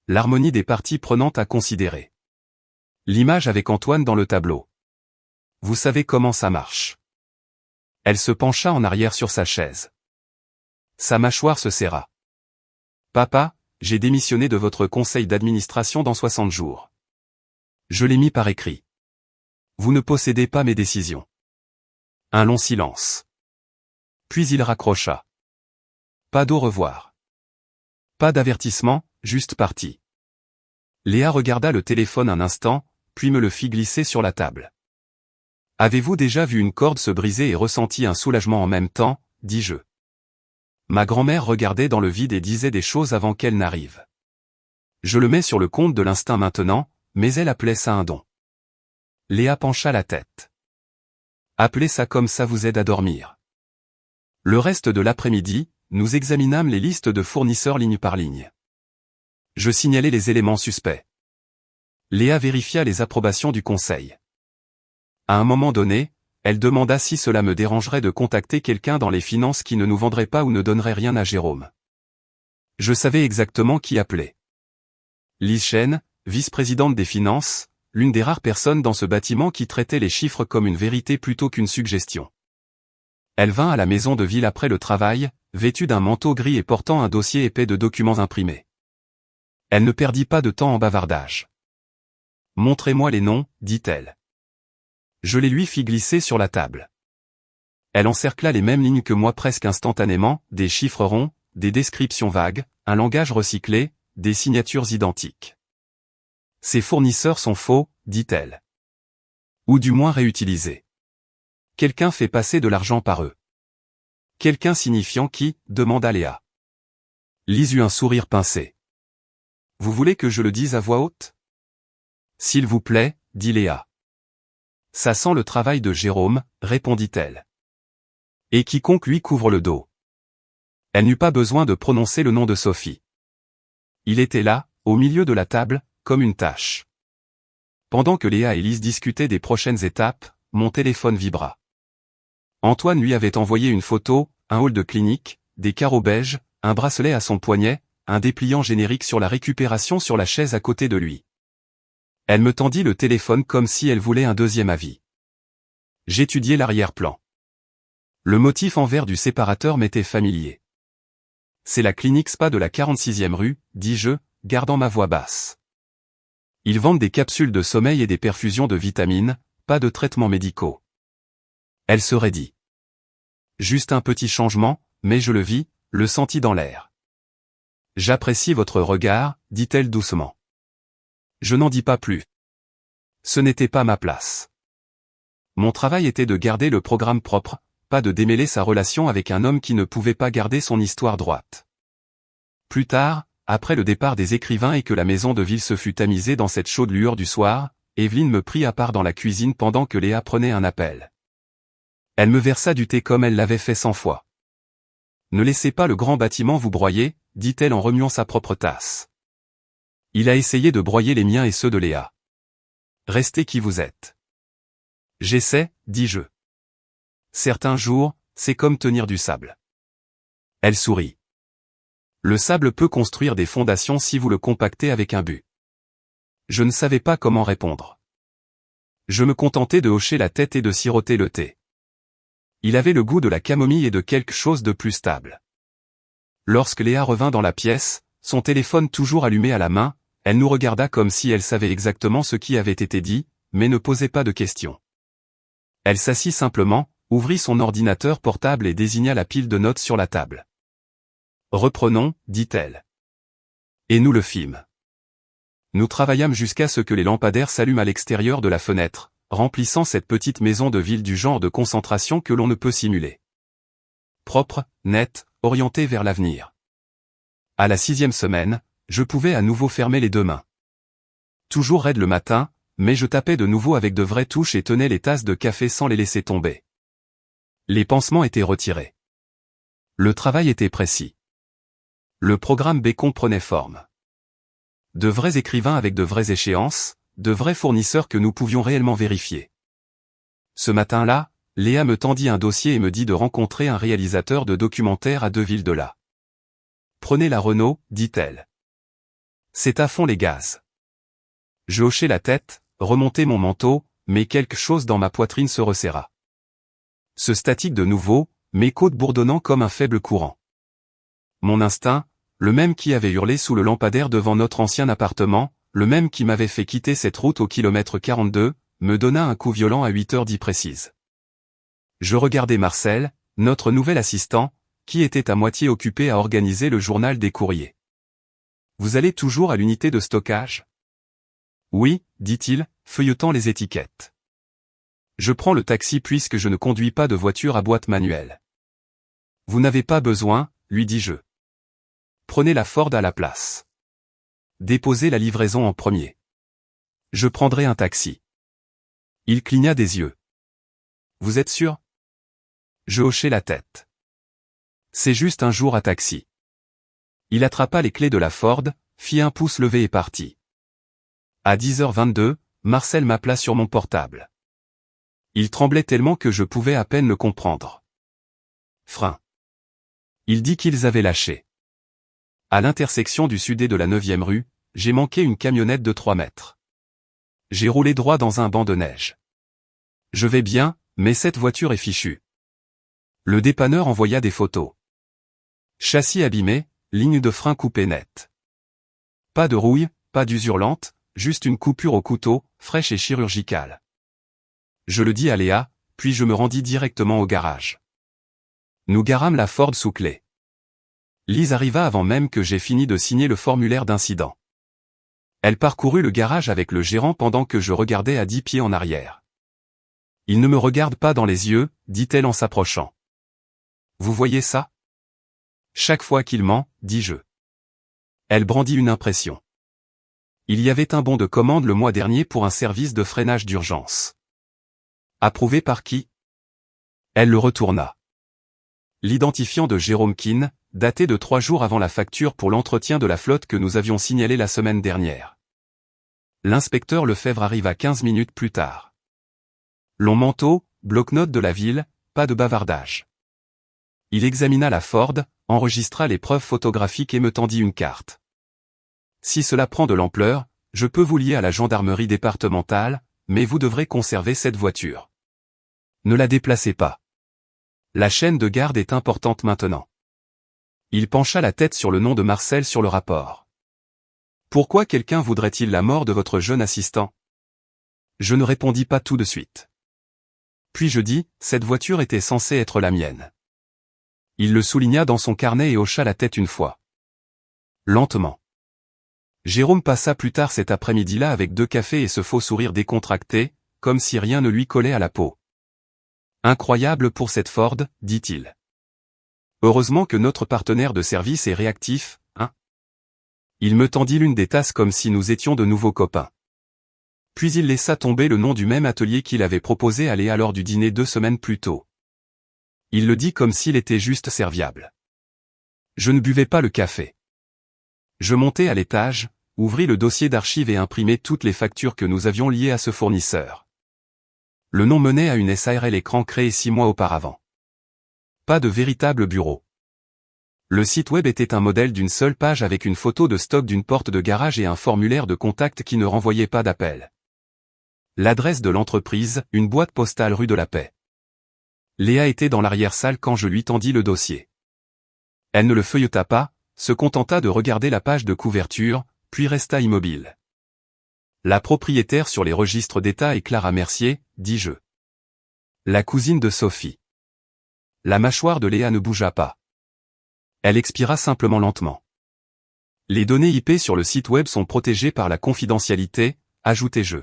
L'harmonie des parties prenantes à considérer. L'image avec Antoine dans le tableau. Vous savez comment ça marche. Elle se pencha en arrière sur sa chaise. Sa mâchoire se serra. Papa, j'ai démissionné de votre conseil d'administration dans 60 jours. Je l'ai mis par écrit. Vous ne possédez pas mes décisions. Un long silence. Puis il raccrocha. Pas d'au revoir. Pas d'avertissement, juste parti. Léa regarda le téléphone un instant, puis me le fit glisser sur la table. Avez-vous déjà vu une corde se briser et ressenti un soulagement en même temps, dis-je. Ma grand-mère regardait dans le vide et disait des choses avant qu'elle n'arrive. Je le mets sur le compte de l'instinct maintenant, mais elle appelait ça un don. Léa pencha la tête. Appelez ça comme ça vous aide à dormir. Le reste de l'après-midi, nous examinâmes les listes de fournisseurs ligne par ligne. Je signalai les éléments suspects. Léa vérifia les approbations du conseil. À un moment donné, elle demanda si cela me dérangerait de contacter quelqu'un dans les finances qui ne nous vendrait pas ou ne donnerait rien à Jérôme. Je savais exactement qui appeler. Lise Chen, vice-présidente des finances, l'une des rares personnes dans ce bâtiment qui traitait les chiffres comme une vérité plutôt qu'une suggestion. Elle vint à la maison de ville après le travail, vêtue d'un manteau gris et portant un dossier épais de documents imprimés. Elle ne perdit pas de temps en bavardage. « Montrez-moi les noms, dit-elle. » Je les lui fis glisser sur la table. Elle encercla les mêmes lignes que moi presque instantanément, des chiffres ronds, des descriptions vagues, un langage recyclé, des signatures identiques. Ces fournisseurs sont faux, dit-elle. Ou du moins réutilisés. Quelqu'un fait passer de l'argent par eux. Quelqu'un signifiant qui, demanda Léa. Lise eut un sourire pincé. Vous voulez que je le dise à voix haute? S'il vous plaît, dit Léa. Ça sent le travail de Jérôme, répondit-elle. Et quiconque lui couvre le dos. Elle n'eut pas besoin de prononcer le nom de Sophie. Il était là, au milieu de la table, comme une tache. Pendant que Léa et Lise discutaient des prochaines étapes, mon téléphone vibra. Antoine lui avait envoyé une photo, un hall de clinique, des carreaux beiges, un bracelet à son poignet, un dépliant générique sur la récupération sur la chaise à côté de lui. Elle me tendit le téléphone comme si elle voulait un deuxième avis. J'étudiai l'arrière-plan. Le motif en verre du séparateur m'était familier. C'est la clinique spa de la 46e rue, dis-je, gardant ma voix basse. Ils vendent des capsules de sommeil et des perfusions de vitamines, pas de traitements médicaux. Elle se raidit. Juste un petit changement, mais je le vis, le sentis dans l'air. J'apprécie votre regard, dit-elle doucement. Je n'en dis pas plus. Ce n'était pas ma place. Mon travail était de garder le programme propre, pas de démêler sa relation avec un homme qui ne pouvait pas garder son histoire droite. Plus tard, après le départ des écrivains et que la maison de ville se fut tamisée dans cette chaude lueur du soir, Evelyne me prit à part dans la cuisine pendant que Léa prenait un appel. Elle me versa du thé comme elle l'avait fait 100 fois. Ne laissez pas le grand bâtiment vous broyer, dit-elle en remuant sa propre tasse. Il a essayé de broyer les miens et ceux de Léa. Restez qui vous êtes. J'essaie, dis-je. Certains jours, c'est comme tenir du sable. Elle sourit. Le sable peut construire des fondations si vous le compactez avec un but. Je ne savais pas comment répondre. Je me contentais de hocher la tête et de siroter le thé. Il avait le goût de la camomille et de quelque chose de plus stable. Lorsque Léa revint dans la pièce, son téléphone toujours allumé à la main, elle nous regarda comme si elle savait exactement ce qui avait été dit, mais ne posait pas de questions. Elle s'assit simplement, ouvrit son ordinateur portable et désigna la pile de notes sur la table. « Reprenons, dit-elle. Et nous le fîmes. Nous travaillâmes jusqu'à ce que les lampadaires s'allument à l'extérieur de la fenêtre, remplissant cette petite maison de ville du genre de concentration que l'on ne peut simuler. Propre, nette, orientée vers l'avenir. À la 6e semaine, je pouvais à nouveau fermer les deux mains. Toujours raide le matin, mais je tapais de nouveau avec de vraies touches et tenais les tasses de café sans les laisser tomber. Les pansements étaient retirés. Le travail était précis. Le programme Bacon prenait forme. De vrais écrivains avec de vraies échéances, de vrais fournisseurs que nous pouvions réellement vérifier. Ce matin-là, Léa me tendit un dossier et me dit de rencontrer un réalisateur de documentaire à 2 villes de là. « Prenez la Renault, dit-elle. C'est à fond les gaz. » Je hochai la tête, remontai mon manteau, mais quelque chose dans ma poitrine se resserra. Ce statique de nouveau, mes côtes bourdonnant comme un faible courant. Mon instinct, le même qui avait hurlé sous le lampadaire devant notre ancien appartement, le même qui m'avait fait quitter cette route au kilomètre 42, me donna un coup violent à 8h10 précises. Je regardai Marcel, notre nouvel assistant, qui était à moitié occupé à organiser le journal des courriers. « Vous allez toujours à l'unité de stockage ? » « Oui, dit-il, feuilletant les étiquettes. Je prends le taxi puisque je ne conduis pas de voiture à boîte manuelle. »« Vous n'avez pas besoin, lui dis-je. Prenez la Ford à la place. Déposez la livraison en premier. Je prendrai un taxi. » Il cligna des yeux. « Vous êtes sûr ? » Je hochai la tête. « C'est juste un jour à taxi. » Il attrapa les clés de la Ford, fit un pouce levé et partit. À 10h22, Marcel m'appela sur mon portable. Il tremblait tellement que je pouvais à peine le comprendre. Frein. Il dit qu'ils avaient lâché. À l'intersection du sud et de la 9e rue, j'ai manqué une camionnette de 3 mètres. J'ai roulé droit dans un banc de neige. Je vais bien, mais cette voiture est fichue. Le dépanneur envoya des photos. Châssis abîmé, ligne de frein coupée nette. Pas de rouille, pas d'usure lente, juste une coupure au couteau, fraîche et chirurgicale. Je le dis à Léa, puis je me rendis directement au garage. Nous garâmes la Ford sous clé. Lise arriva avant même que j'aie fini de signer le formulaire d'incident. Elle parcourut le garage avec le gérant pendant que je regardais à 10 pieds en arrière. « Il ne me regarde pas dans les yeux, dit-elle en s'approchant. Vous voyez ça ? Chaque fois qu'il ment, dis-je. Elle brandit une impression. Il y avait un bon de commande le mois dernier pour un service de freinage d'urgence. Approuvé par qui ? Elle le retourna. L'identifiant de Jérôme Keane, daté de 3 jours avant la facture pour l'entretien de la flotte que nous avions signalé la semaine dernière. L'inspecteur Lefebvre arriva 15 minutes plus tard. Long manteau, bloc-notes de la ville, pas de bavardage. Il examina la Ford, enregistra les preuves photographiques et me tendit une carte. Si cela prend de l'ampleur, je peux vous lier à la gendarmerie départementale, mais vous devrez conserver cette voiture. Ne la déplacez pas. La chaîne de garde est importante maintenant. Il pencha la tête sur le nom de Marcel sur le rapport. Pourquoi quelqu'un voudrait-il la mort de votre jeune assistant ? Je ne répondis pas tout de suite. Puis je dis, cette voiture était censée être la mienne. Il le souligna dans son carnet et hocha la tête une fois. Lentement. Jérôme passa plus tard cet après-midi-là avec 2 cafés et ce faux sourire décontracté, comme si rien ne lui collait à la peau. Incroyable pour cette Ford, dit-il. Heureusement que notre partenaire de service est réactif, hein ? Il me tendit l'une des tasses comme si nous étions de nouveaux copains. Puis il laissa tomber le nom du même atelier qu'il avait proposé à Léa lors du dîner 2 semaines plus tôt. Il le dit comme s'il était juste serviable. Je ne buvais pas le café. Je montai à l'étage, ouvris le dossier d'archives et imprimai toutes les factures que nous avions liées à ce fournisseur. Le nom menait à une SARL écran créée 6 mois auparavant. Pas de véritable bureau. Le site web était un modèle d'une seule page avec une photo de stock d'une porte de garage et un formulaire de contact qui ne renvoyait pas d'appel. L'adresse de l'entreprise, une boîte postale rue de la Paix. Léa était dans l'arrière-salle quand je lui tendis le dossier. Elle ne le feuilleta pas, se contenta de regarder la page de couverture, puis resta immobile. La propriétaire sur les registres d'État est Clara Mercier, dis-je. La cousine de Sophie. La mâchoire de Léa ne bougea pas. Elle expira simplement lentement. Les données IP sur le site web sont protégées par la confidentialité, ajoutai-je.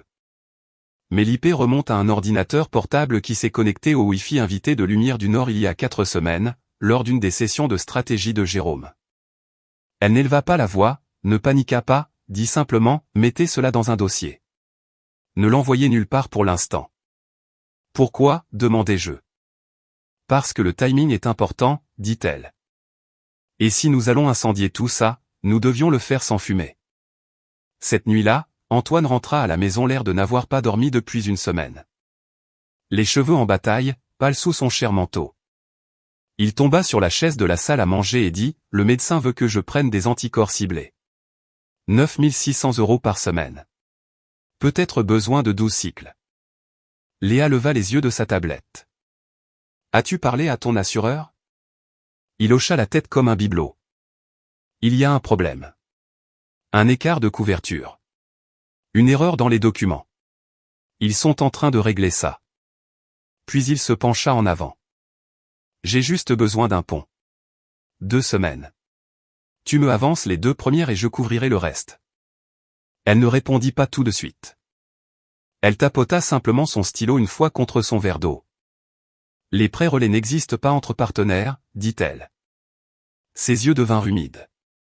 Mais l'IP remonte à un ordinateur portable qui s'est connecté au Wi-Fi invité de Lumière du Nord il y a 4 semaines, lors d'une des sessions de stratégie de Jérôme. Elle n'éleva pas la voix, ne paniqua pas, dit simplement « Mettez cela dans un dossier. » Ne l'envoyez nulle part pour l'instant. « Pourquoi ?» demandai-je. « Parce que le timing est important, dit-elle. Et si nous allons incendier tout ça, nous devions le faire sans fumer. » Cette nuit-là, Antoine rentra à la maison l'air de n'avoir pas dormi depuis une semaine. Les cheveux en bataille, pâle sous son cher manteau. Il tomba sur la chaise de la salle à manger et dit « Le médecin veut que je prenne des anticorps ciblés. 9 600 € par semaine. Peut-être besoin de 12 cycles. » Léa leva les yeux de sa tablette. « As-tu parlé à ton assureur ?» Il hocha la tête comme un bibelot. « Il y a un problème. Un écart de couverture. Une erreur dans les documents. Ils sont en train de régler ça. » Puis il se pencha en avant. « J'ai juste besoin d'un pont. 2 semaines. Tu me avances les 2 premières et je couvrirai le reste. » Elle ne répondit pas tout de suite. Elle tapota simplement son stylo une fois contre son verre d'eau. « Les prêts relais n'existent pas entre partenaires, dit-elle. » Ses yeux devinrent humides.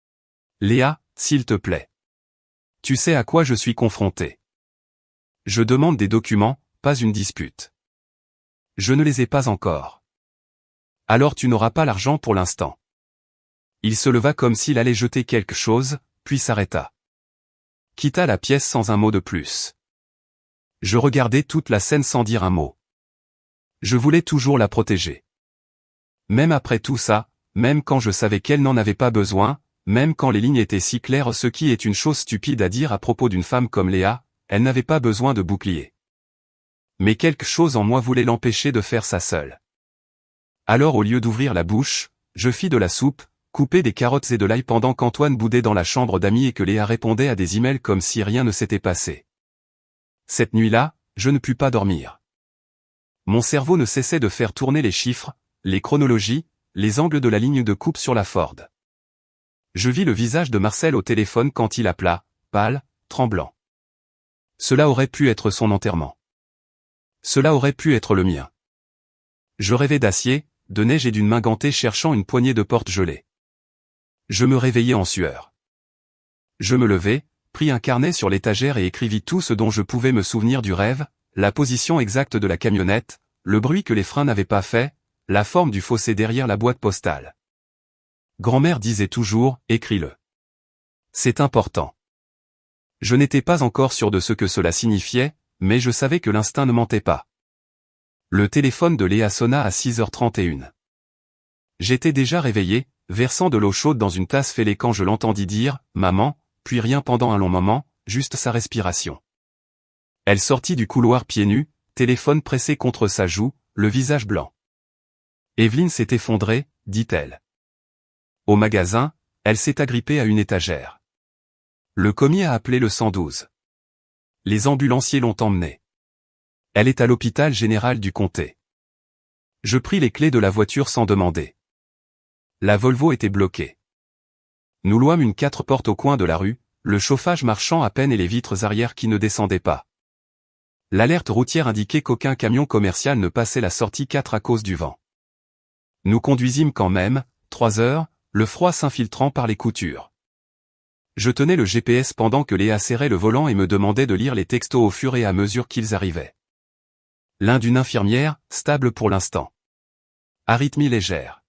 « Léa, s'il te plaît. Tu sais à quoi je suis confronté. Je demande des documents, pas une dispute. Je ne les ai pas encore. Alors tu n'auras pas l'argent pour l'instant. » Il se leva comme s'il allait jeter quelque chose, puis s'arrêta. Quitta la pièce sans un mot de plus. Je regardais toute la scène sans dire un mot. Je voulais toujours la protéger. Même après tout ça, même quand je savais qu'elle n'en avait pas besoin, même quand les lignes étaient si claires, ce qui est une chose stupide à dire à propos d'une femme comme Léa, elle n'avait pas besoin de bouclier. Mais quelque chose en moi voulait l'empêcher de faire ça seule. Alors au lieu d'ouvrir la bouche, je fis de la soupe, couper des carottes et de l'ail pendant qu'Antoine boudait dans la chambre d'amis et que Léa répondait à des emails comme si rien ne s'était passé. Cette nuit-là, je ne pus pas dormir. Mon cerveau ne cessait de faire tourner les chiffres, les chronologies, les angles de la ligne de coupe sur la Ford. Je vis le visage de Marcel au téléphone quand il appela, pâle, tremblant. Cela aurait pu être son enterrement. Cela aurait pu être le mien. Je rêvais d'acier, de neige et d'une main gantée cherchant une poignée de porte gelée. Je me réveillais en sueur. Je me levai, pris un carnet sur l'étagère et écrivis tout ce dont je pouvais me souvenir du rêve, la position exacte de la camionnette, le bruit que les freins n'avaient pas fait, la forme du fossé derrière la boîte postale. Grand-mère disait toujours, écris-le. C'est important. Je n'étais pas encore sûr de ce que cela signifiait, mais je savais que l'instinct ne mentait pas. Le téléphone de Léa sonna à 6h31. J'étais déjà réveillé, versant de l'eau chaude dans une tasse fêlée quand je l'entendis dire « Maman », puis rien pendant un long moment, juste sa respiration. Elle sortit du couloir pieds nus, téléphone pressé contre sa joue, le visage blanc. « Evelyne s'est effondrée », dit-elle. Au magasin, elle s'est agrippée à une étagère. Le commis a appelé le 112. Les ambulanciers l'ont emmenée. Elle est à l'hôpital général du comté. Je pris les clés de la voiture sans demander. La Volvo était bloquée. Nous louâmes une 4 portes au coin de la rue, le chauffage marchant à peine et les vitres arrière qui ne descendaient pas. L'alerte routière indiquait qu'aucun camion commercial ne passait la sortie 4 à cause du vent. Nous conduisîmes quand même, 3 heures, le froid s'infiltrant par les coutures. Je tenais le GPS pendant que Léa serrait le volant et me demandait de lire les textos au fur et à mesure qu'ils arrivaient. L'un d'une infirmière, stable pour l'instant. Arythmie légère.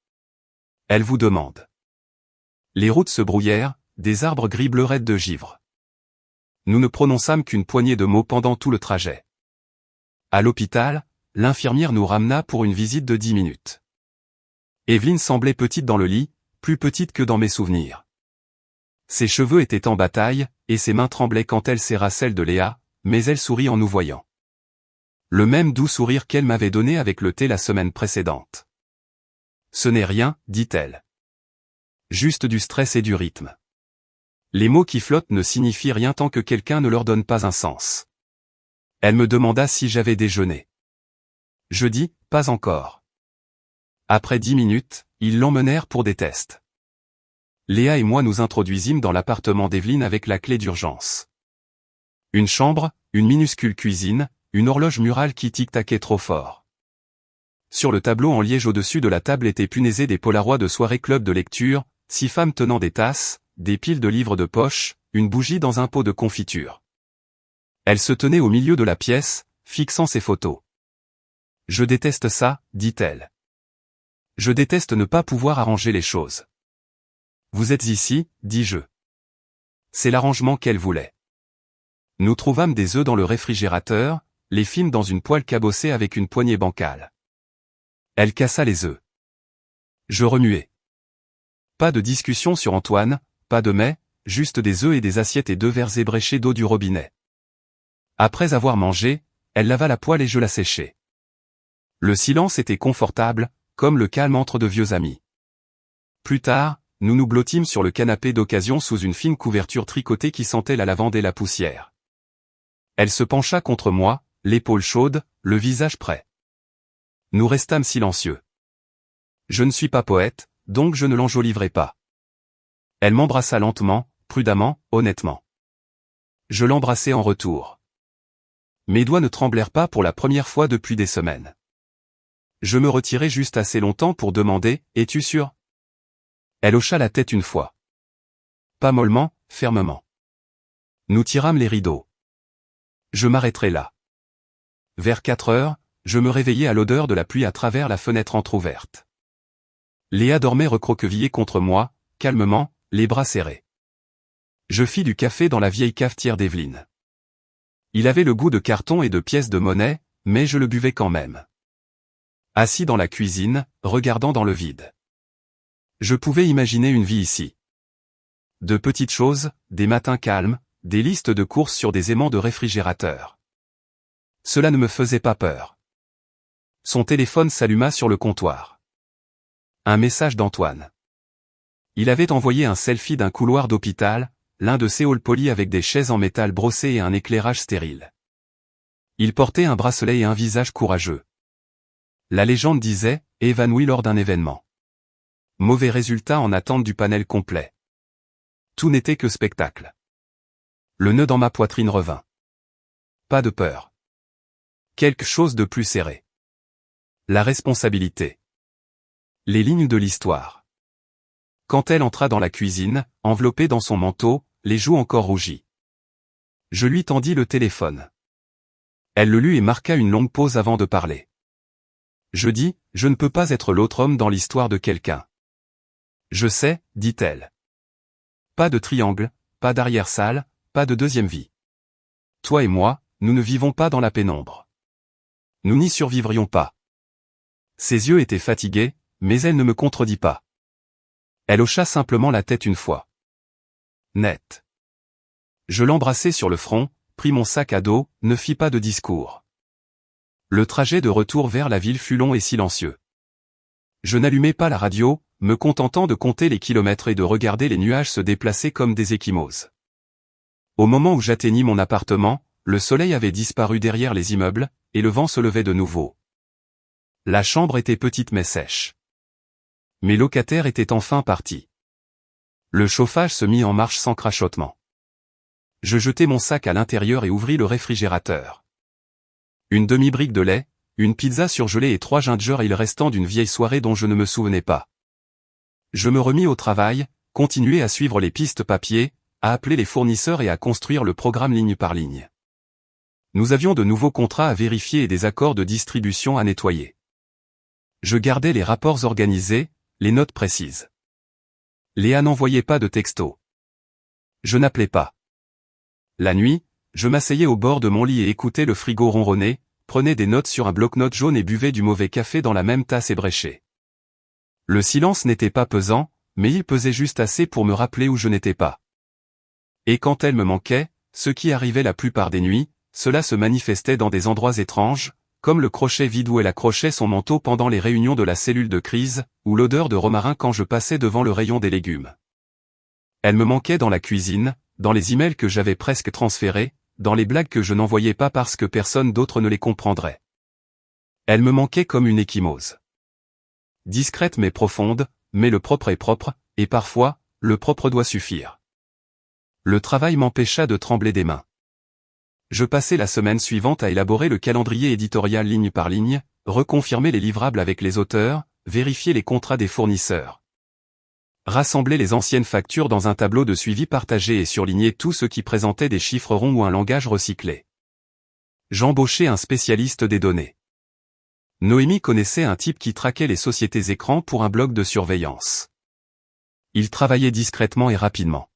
Elle vous demande. Les routes se brouillèrent, des arbres gris bleuraient de givre. Nous ne prononçâmes qu'une poignée de mots pendant tout le trajet. À l'hôpital, l'infirmière nous ramena pour une visite de 10 minutes. Evelyne semblait petite dans le lit, plus petite que dans mes souvenirs. Ses cheveux étaient en bataille, et ses mains tremblaient quand elle serra celle de Léa, mais elle sourit en nous voyant. Le même doux sourire qu'elle m'avait donné avec le thé la semaine précédente. Ce n'est rien, dit-elle. Juste du stress et du rythme. Les mots qui flottent ne signifient rien tant que quelqu'un ne leur donne pas un sens. Elle me demanda si j'avais déjeuné. Je dis, pas encore. Après 10 minutes, ils l'emmenèrent pour des tests. Léa et moi nous introduisîmes dans l'appartement d'Evelyne avec la clé d'urgence. Une chambre, une minuscule cuisine, une horloge murale qui tic-taquait trop fort. Sur le tableau en liège au-dessus de la table étaient punaisés des polaroids de soirée club de lecture, 6 femmes tenant des tasses, des piles de livres de poche, une bougie dans un pot de confiture. Elle se tenait au milieu de la pièce, fixant ses photos. « Je déteste ça, dit-elle. Je déteste ne pas pouvoir arranger les choses. » « Vous êtes ici, dis-je. » C'est l'arrangement qu'elle voulait. Nous trouvâmes des œufs dans le réfrigérateur, les fîmes dans une poêle cabossée avec une poignée bancale. Elle cassa les œufs. Je remuai. Pas de discussion sur Antoine, pas de mets, juste des œufs et des assiettes et 2 verres ébréchés d'eau du robinet. Après avoir mangé, elle lava la poêle et je la séchai. Le silence était confortable, comme le calme entre de vieux amis. Plus tard, nous nous blottîmes sur le canapé d'occasion sous une fine couverture tricotée qui sentait la lavande et la poussière. Elle se pencha contre moi, l'épaule chaude, le visage prêt. Nous restâmes silencieux. Je ne suis pas poète, donc je ne l'enjoliverai pas. Elle m'embrassa lentement, prudemment, honnêtement. Je l'embrassai en retour. Mes doigts ne tremblèrent pas pour la première fois depuis des semaines. Je me retirai juste assez longtemps pour demander « Es-tu sûr ?» Elle hocha la tête une fois. Pas mollement, fermement. Nous tirâmes les rideaux. Je m'arrêterai là. Vers 4 heures, je me réveillai à l'odeur de la pluie à travers la fenêtre entr'ouverte. Léa dormait recroquevillée contre moi, calmement, les bras serrés. Je fis du café dans la vieille cafetière d'Evelyne. Il avait le goût de carton et de pièces de monnaie, mais je le buvais quand même. Assis dans la cuisine, regardant dans le vide. Je pouvais imaginer une vie ici. De petites choses, des matins calmes, des listes de courses sur des aimants de réfrigérateur. Cela ne me faisait pas peur. Son téléphone s'alluma sur le comptoir. Un message d'Antoine. Il avait envoyé un selfie d'un couloir d'hôpital, l'un de ces halls polis avec des chaises en métal brossées et un éclairage stérile. Il portait un bracelet et un visage courageux. La légende disait, évanoui lors d'un événement. Mauvais résultat en attente du panel complet. Tout n'était que spectacle. Le nœud dans ma poitrine revint. Pas de peur. Quelque chose de plus serré. La responsabilité. Les lignes de l'histoire. Quand elle entra dans la cuisine, enveloppée dans son manteau, les joues encore rougies. Je lui tendis le téléphone. Elle le lut et marqua une longue pause avant de parler. Je dis, je ne peux pas être l'autre homme dans l'histoire de quelqu'un. Je sais, dit-elle. Pas de triangle, pas d'arrière-salle, pas de deuxième vie. Toi et moi, nous ne vivons pas dans la pénombre. Nous n'y survivrions pas. Ses yeux étaient fatigués, mais elle ne me contredit pas. Elle hocha simplement la tête une fois. Net. Je l'embrassai sur le front, pris mon sac à dos, ne fis pas de discours. Le trajet de retour vers la ville fut long et silencieux. Je n'allumai pas la radio, me contentant de compter les kilomètres et de regarder les nuages se déplacer comme des ecchymoses. Au moment où j'atteignis mon appartement, le soleil avait disparu derrière les immeubles, et le vent se levait de nouveau. La chambre était petite mais sèche. Mes locataires étaient enfin partis. Le chauffage se mit en marche sans crachotement. Je jetai mon sac à l'intérieur et ouvris le réfrigérateur. Une demi-brique de lait, une pizza surgelée et 3 ginger ale restant d'une vieille soirée dont je ne me souvenais pas. Je me remis au travail, continuai à suivre les pistes papier, à appeler les fournisseurs et à construire le programme ligne par ligne. Nous avions de nouveaux contrats à vérifier et des accords de distribution à nettoyer. Je gardais les rapports organisés, les notes précises. Léa n'envoyait pas de texto. Je n'appelais pas. La nuit, je m'asseyais au bord de mon lit et écoutais le frigo ronronner, prenais des notes sur un bloc-notes jaune et buvais du mauvais café dans la même tasse ébréchée. Le silence n'était pas pesant, mais il pesait juste assez pour me rappeler où je n'étais pas. Et quand elle me manquait, ce qui arrivait la plupart des nuits, cela se manifestait dans des endroits étranges, comme le crochet vide où elle accrochait son manteau pendant les réunions de la cellule de crise, ou l'odeur de romarin quand je passais devant le rayon des légumes. Elle me manquait dans la cuisine, dans les emails que j'avais presque transférés, dans les blagues que je n'envoyais pas parce que personne d'autre ne les comprendrait. Elle me manquait comme une ecchymose. Discrète mais profonde, mais le propre est propre, et parfois, le propre doit suffire. Le travail m'empêcha de trembler des mains. Je passai la semaine suivante à élaborer le calendrier éditorial ligne par ligne, reconfirmer les livrables avec les auteurs, vérifier les contrats des fournisseurs. Rassembler les anciennes factures dans un tableau de suivi partagé et surligner tout ce qui présentait des chiffres ronds ou un langage recyclé. J'embauchai un spécialiste des données. Noémie connaissait un type qui traquait les sociétés écrans pour un blog de surveillance. Il travaillait discrètement et rapidement.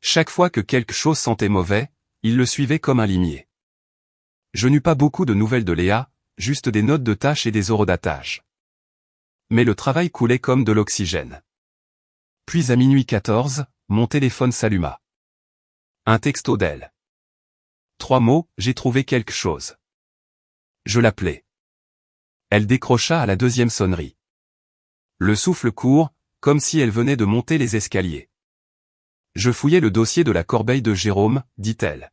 Chaque fois que quelque chose sentait mauvais, il le suivait comme un limier. Je n'eus pas beaucoup de nouvelles de Léa, juste des notes de tâches et des horodatage. Mais le travail coulait comme de l'oxygène. Puis à minuit 14, mon téléphone s'alluma. Un texto d'elle. 3 mots, j'ai trouvé quelque chose. Je l'appelai. Elle décrocha à la 2e sonnerie. Le souffle court, comme si elle venait de monter les escaliers. Je fouillai le dossier de la corbeille de Jérôme, dit-elle.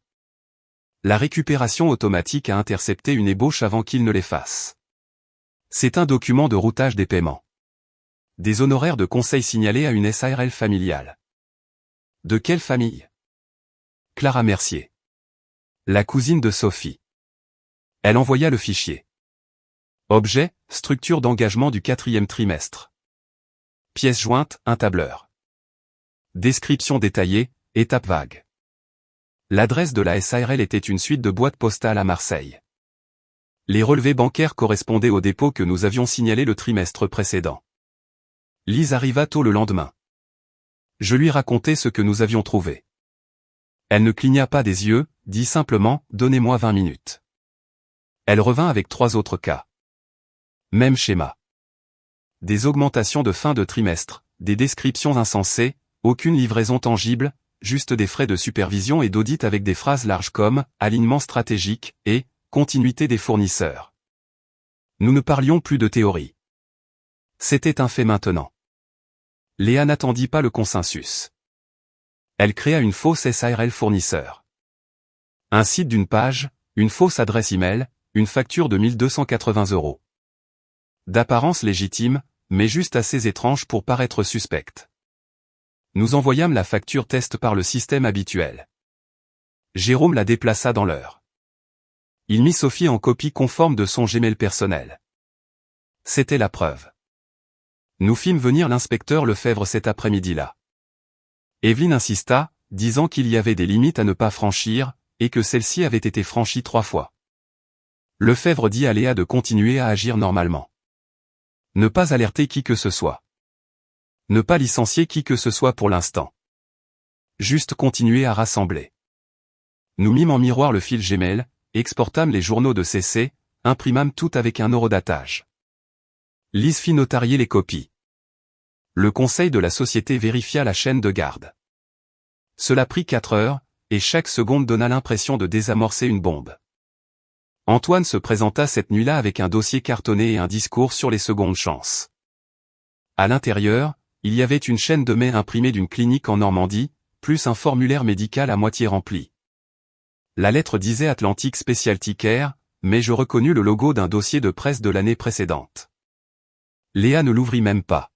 La récupération automatique a intercepté une ébauche avant qu'il ne l'efface. C'est un document de routage des paiements. Des honoraires de conseil signalés à une SARL familiale. De quelle famille? Clara Mercier. La cousine de Sophie. Elle envoya le fichier. Objet, structure d'engagement du 4e trimestre. Pièce jointe, un tableur. Description détaillée, étape vague. L'adresse de la SARL était une suite de boîtes postales à Marseille. Les relevés bancaires correspondaient au dépôt que nous avions signalé le trimestre précédent. Lise arriva tôt le lendemain. Je lui racontai ce que nous avions trouvé. Elle ne cligna pas des yeux, dit simplement « Donnez-moi 20 minutes ». Elle revint avec 3 autres cas. Même schéma. Des augmentations de fin de trimestre, des descriptions insensées, aucune livraison tangible, juste des frais de supervision et d'audit avec des phrases larges comme « alignement stratégique » et « continuité des fournisseurs ». Nous ne parlions plus de théorie. C'était un fait maintenant. Léa n'attendit pas le consensus. Elle créa une fausse SARL fournisseur. Un site d'une page, une fausse adresse email, une facture de 1280 €. D'apparence légitime, mais juste assez étrange pour paraître suspecte. Nous envoyâmes la facture test par le système habituel. Jérôme la déplaça dans l'heure. Il mit Sophie en copie conforme de son Gmail personnel. C'était la preuve. Nous fîmes venir l'inspecteur Lefebvre cet après-midi-là. Evelyne insista, disant qu'il y avait des limites à ne pas franchir, et que celle-ci avait été franchie 3 fois. Lefebvre dit à Léa de continuer à agir normalement. Ne pas alerter qui que ce soit. Ne pas licencier qui que ce soit pour l'instant. Juste continuer à rassembler. Nous mîmes en miroir le fil Gmail, exportâmes les journaux de CC, imprimâmes tout avec un horodatage. Lise fit notarier les copies. Le conseil de la société vérifia la chaîne de garde. Cela prit 4 heures, et chaque seconde donna l'impression de désamorcer une bombe. Antoine se présenta cette nuit-là avec un dossier cartonné et un discours sur les secondes chances. À l'intérieur, il y avait une chaîne de mai imprimée d'une clinique en Normandie, plus un formulaire médical à moitié rempli. La lettre disait Atlantic Specialty Care, mais je reconnus le logo d'un dossier de presse de l'année précédente. Léa ne l'ouvrit même pas.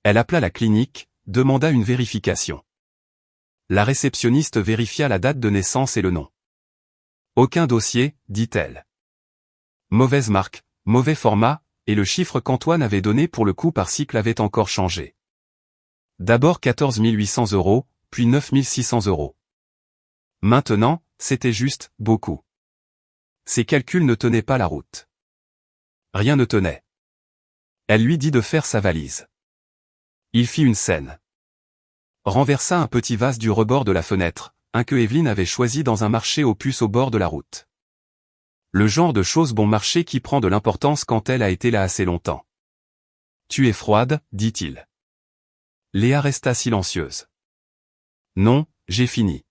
Elle appela la clinique, demanda une vérification. La réceptionniste vérifia la date de naissance et le nom. Aucun dossier, dit-elle. Mauvaise marque, mauvais format, et le chiffre qu'Antoine avait donné pour le coût par cycle avait encore changé. D'abord 14 800 €, puis 9 600 €. Maintenant, c'était juste, beaucoup. Ses calculs ne tenaient pas la route. Rien ne tenait. Elle lui dit de faire sa valise. Il fit une scène. Renversa un petit vase du rebord de la fenêtre, un que Evelyne avait choisi dans un marché aux puces au bord de la route. Le genre de chose bon marché qui prend de l'importance quand elle a été là assez longtemps. Tu es froide, dit-il. Léa resta silencieuse. Non, j'ai fini.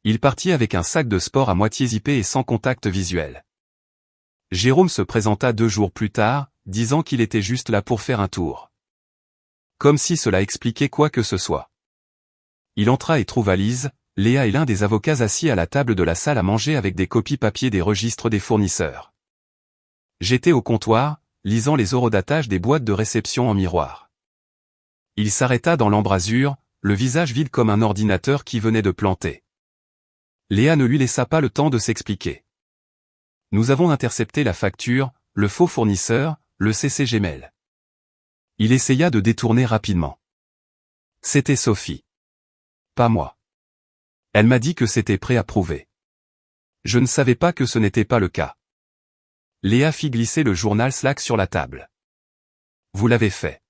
Il partit avec un sac de sport à moitié zippé et sans contact visuel. Jérôme se présenta 2 jours plus tard, disant qu'il était juste là pour faire un tour. Comme si cela expliquait quoi que ce soit. Il entra et trouva Lise, Léa et l'un des avocats assis à la table de la salle à manger avec des copies papier des registres des fournisseurs. J'étais au comptoir, lisant les horodatages des boîtes de réception en miroir. Il s'arrêta dans l'embrasure, le visage vide comme un ordinateur qui venait de planter. Léa ne lui laissa pas le temps de s'expliquer. Nous avons intercepté la facture, le faux fournisseur, le CC Gmail. Il essaya de détourner rapidement. C'était Sophie. Pas moi. Elle m'a dit que c'était préapprouvé. Je ne savais pas que ce n'était pas le cas. Léa fit glisser le journal Slack sur la table. Vous l'avez fait.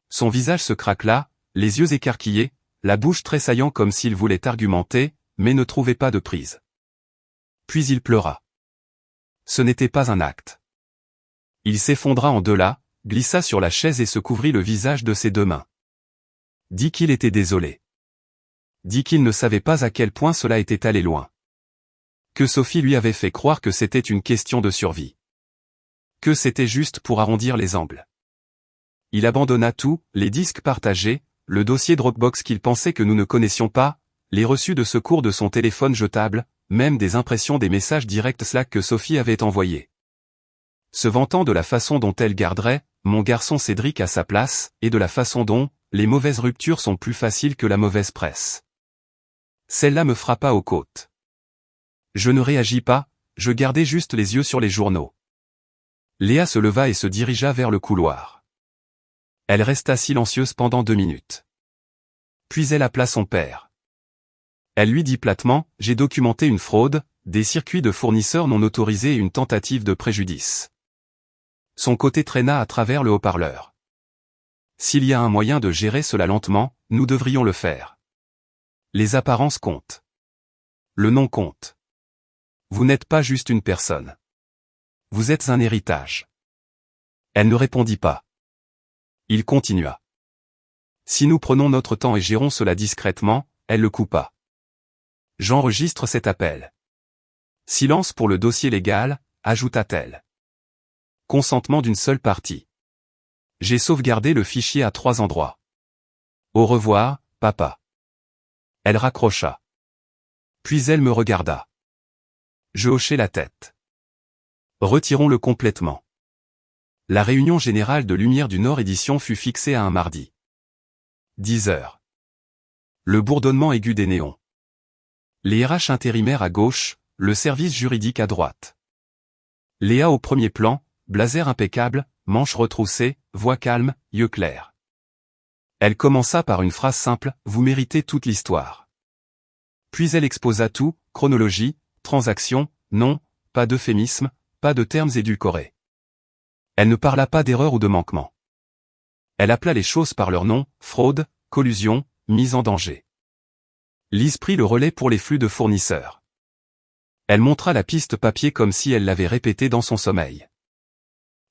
Son visage se craquela, les yeux écarquillés, la bouche tressaillant comme s'il voulait argumenter, mais ne trouvait pas de prise. Puis il pleura. Ce n'était pas un acte. Il s'effondra en 2 là, glissa sur la chaise et se couvrit le visage de ses 2 mains. Dit qu'il était désolé. Dit qu'il ne savait pas à quel point cela était allé loin. Que Sophie lui avait fait croire que c'était une question de survie. Que c'était juste pour arrondir les angles. Il abandonna tout, les disques partagés, le dossier Dropbox qu'il pensait que nous ne connaissions pas, les reçus de secours de son téléphone jetable, même des impressions des messages directs Slack que Sophie avait envoyés. Se vantant de la façon dont elle garderait, mon garçon Cédric à sa place, et de la façon dont, les mauvaises ruptures sont plus faciles que la mauvaise presse. Celle-là me frappa aux côtes. Je ne réagis pas, je gardais juste les yeux sur les journaux. Léa se leva et se dirigea vers le couloir. Elle resta silencieuse pendant 2 minutes. Puis elle appela son père. Elle lui dit platement, j'ai documenté une fraude, des circuits de fournisseurs non autorisés et une tentative de préjudice. Son côté traîna à travers le haut-parleur. S'il y a un moyen de gérer cela lentement, nous devrions le faire. Les apparences comptent. Le nom compte. Vous n'êtes pas juste une personne. Vous êtes un héritage. Elle ne répondit pas. Il continua. Si nous prenons notre temps et gérons cela discrètement, elle le coupa. J'enregistre cet appel. Silence pour le dossier légal, ajouta-t-elle. Consentement d'une seule partie. J'ai sauvegardé le fichier à 3 endroits. Au revoir, papa. Elle raccrocha. Puis elle me regarda. Je hochai la tête. Retirons-le complètement. La réunion générale de Lumière du Nord édition fut fixée à un mardi. 10 heures. Le bourdonnement aigu des néons. Les RH intérimaires à gauche, le service juridique à droite. Léa au premier plan, blazer impeccable, manches retroussées, voix calme, yeux clairs. Elle commença par une phrase simple, vous méritez toute l'histoire. Puis elle exposa tout, chronologie, transaction, nom, pas d'euphémisme, pas de termes édulcorés. Elle ne parla pas d'erreur ou de manquement. Elle appela les choses par leur nom, fraude, collusion, mise en danger. Lise prit le relais pour les flux de fournisseurs. Elle montra la piste papier comme si elle l'avait répété dans son sommeil.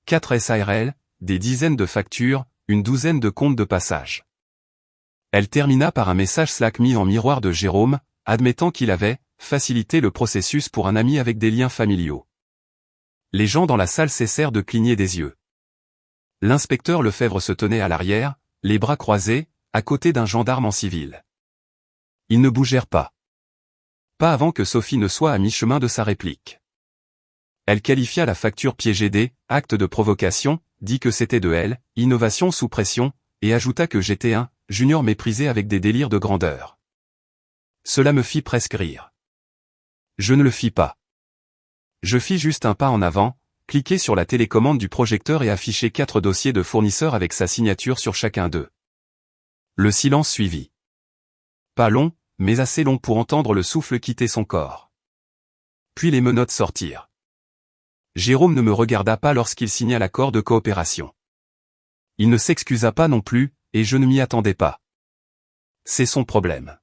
4 SARL, des dizaines de factures, une douzaine de comptes de passage. Elle termina par un message Slack mis en miroir de Jérôme, admettant qu'il avait facilité le processus pour un ami avec des liens familiaux. Les gens dans la salle cessèrent de cligner des yeux. L'inspecteur Lefebvre se tenait à l'arrière, les bras croisés, à côté d'un gendarme en civil. Ils ne bougèrent pas. Pas avant que Sophie ne soit à mi-chemin de sa réplique. Elle qualifia la facture piégée d', acte de provocation, dit que c'était de elle, innovation sous pression, et ajouta que j'étais un junior méprisé avec des délires de grandeur. Cela me fit presque rire. Je ne le fis pas. Je fis juste un pas en avant, cliquai sur la télécommande du projecteur et affichai 4 dossiers de fournisseurs avec sa signature sur chacun d'eux. Le silence suivit. Pas long, mais assez long pour entendre le souffle quitter son corps. Puis les menottes sortirent. Jérôme ne me regarda pas lorsqu'il signa l'accord de coopération. Il ne s'excusa pas non plus, et je ne m'y attendais pas. C'est son problème.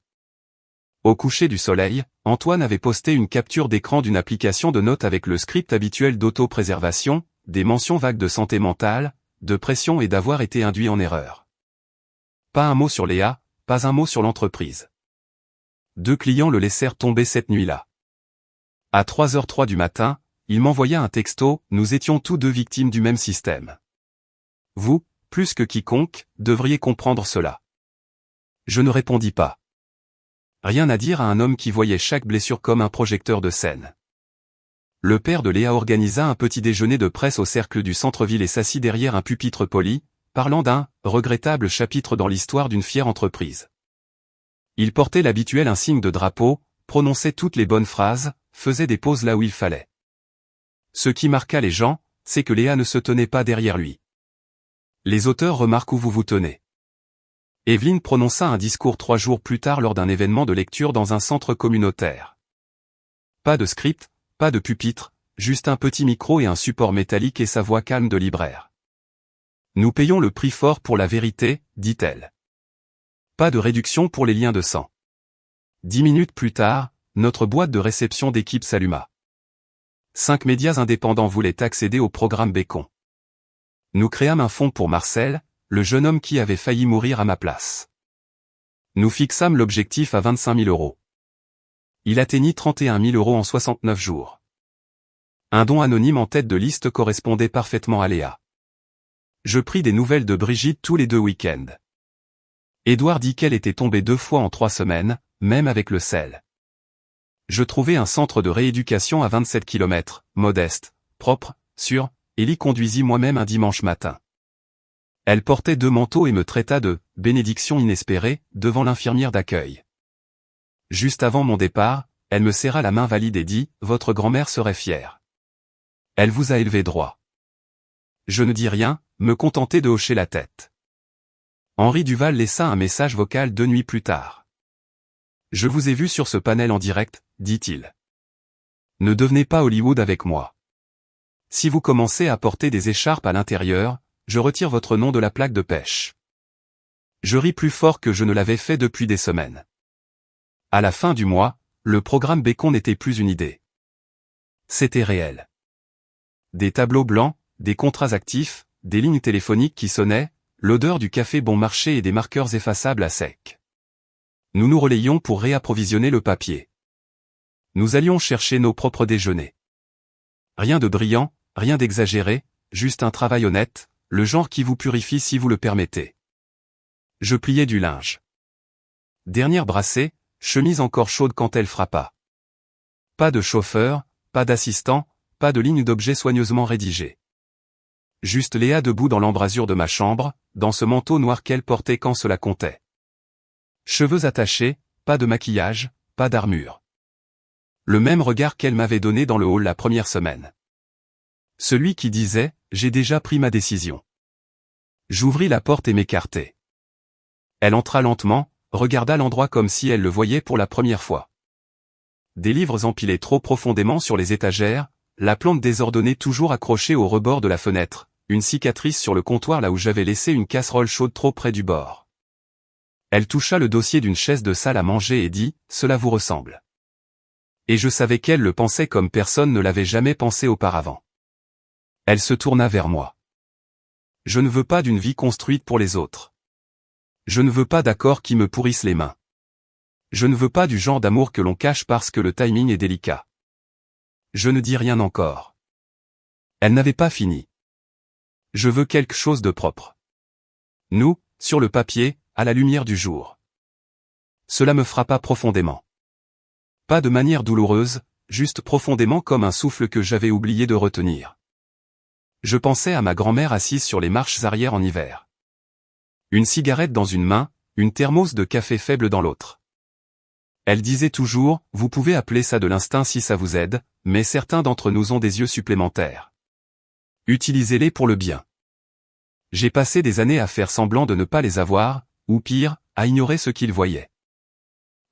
Au coucher du soleil, Antoine avait posté une capture d'écran d'une application de notes avec le script habituel d'auto-préservation, des mentions vagues de santé mentale, de pression et d'avoir été induit en erreur. Pas un mot sur Léa, pas un mot sur l'entreprise. 2 clients le laissèrent tomber cette nuit-là. À 3h03 du matin, il m'envoya un texto, nous étions tous deux victimes du même système. Vous, plus que quiconque, devriez comprendre cela. Je ne répondis pas. Rien à dire à un homme qui voyait chaque blessure comme un projecteur de scène. Le père de Léa organisa un petit déjeuner de presse au cercle du centre-ville et s'assit derrière un pupitre poli, parlant d'un « regrettable chapitre dans l'histoire d'une fière entreprise ». Il portait l'habituel insigne de drapeau, prononçait toutes les bonnes phrases, faisait des pauses là où il fallait. Ce qui marqua les gens, c'est que Léa ne se tenait pas derrière lui. Les auteurs remarquent où vous vous tenez. Evelyne prononça un discours 3 jours plus tard lors d'un événement de lecture dans un centre communautaire. Pas de script, pas de pupitre, juste un petit micro et un support métallique et sa voix calme de libraire. Nous payons le prix fort pour la vérité, dit-elle. Pas de réduction pour les liens de sang. 10 minutes plus tard, notre boîte de réception d'équipe s'alluma. 5 médias indépendants voulaient accéder au programme Bacon. Nous créâmes un fonds pour Marcel, le jeune homme qui avait failli mourir à ma place. Nous fixâmes l'objectif à 25 000 €. Il atteignit 31 000 € en 69 jours. Un don anonyme en tête de liste correspondait parfaitement à Léa. Je pris des nouvelles de Brigitte tous les 2 week-ends. Édouard dit qu'elle était tombée 2 fois en 3 semaines, même avec le sel. Je trouvai un centre de rééducation à 27 km, modeste, propre, sûr, et l'y conduisis moi-même un dimanche matin. Elle portait 2 manteaux et me traita de « bénédiction inespérée » devant l'infirmière d'accueil. Juste avant mon départ, elle me serra la main valide et dit « Votre grand-mère serait fière. Elle vous a élevé droit. » Je ne dis rien, me contentai de hocher la tête. Henri Duval laissa un message vocal 2 nuits plus tard. « Je vous ai vu sur ce panel en direct, dit-il. Ne devenez pas Hollywood avec moi. Si vous commencez à porter des écharpes à l'intérieur, je retire votre nom de la plaque de pêche. » Je ris plus fort que je ne l'avais fait depuis des semaines. À la fin du mois, le programme Bacon n'était plus une idée. C'était réel. Des tableaux blancs, des contrats actifs, des lignes téléphoniques qui sonnaient, l'odeur du café bon marché et des marqueurs effaçables à sec. Nous nous relayions pour réapprovisionner le papier. Nous allions chercher nos propres déjeuners. Rien de brillant, rien d'exagéré, juste un travail honnête, le genre qui vous purifie si vous le permettez. Je pliais du linge. Dernière brassée, chemise encore chaude quand elle frappa. Pas de chauffeur, pas d'assistant, pas de ligne d'objets soigneusement rédigée. Juste Léa debout dans l'embrasure de ma chambre, dans ce manteau noir qu'elle portait quand cela comptait. Cheveux attachés, pas de maquillage, pas d'armure. Le même regard qu'elle m'avait donné dans le hall la première semaine. Celui qui disait « J'ai déjà pris ma décision ». J'ouvris la porte et m'écartai. Elle entra lentement, regarda l'endroit comme si elle le voyait pour la première fois. Des livres empilés trop profondément sur les étagères, la plante désordonnée toujours accrochée au rebord de la fenêtre, une cicatrice sur le comptoir là où j'avais laissé une casserole chaude trop près du bord. Elle toucha le dossier d'une chaise de salle à manger et dit « Cela vous ressemble ». Et je savais qu'elle le pensait comme personne ne l'avait jamais pensé auparavant. Elle se tourna vers moi. Je ne veux pas d'une vie construite pour les autres. Je ne veux pas d'accords qui me pourrissent les mains. Je ne veux pas du genre d'amour que l'on cache parce que le timing est délicat. Je ne dis rien encore. Elle n'avait pas fini. Je veux quelque chose de propre. Nous, sur le papier, à la lumière du jour. Cela me frappa profondément. Pas de manière douloureuse, juste profondément comme un souffle que j'avais oublié de retenir. Je pensais à ma grand-mère assise sur les marches arrière en hiver. Une cigarette dans une main, une thermos de café faible dans l'autre. Elle disait toujours, vous pouvez appeler ça de l'instinct si ça vous aide, mais certains d'entre nous ont des yeux supplémentaires. Utilisez-les pour le bien. J'ai passé des années à faire semblant de ne pas les avoir, ou pire, à ignorer ce qu'ils voyaient.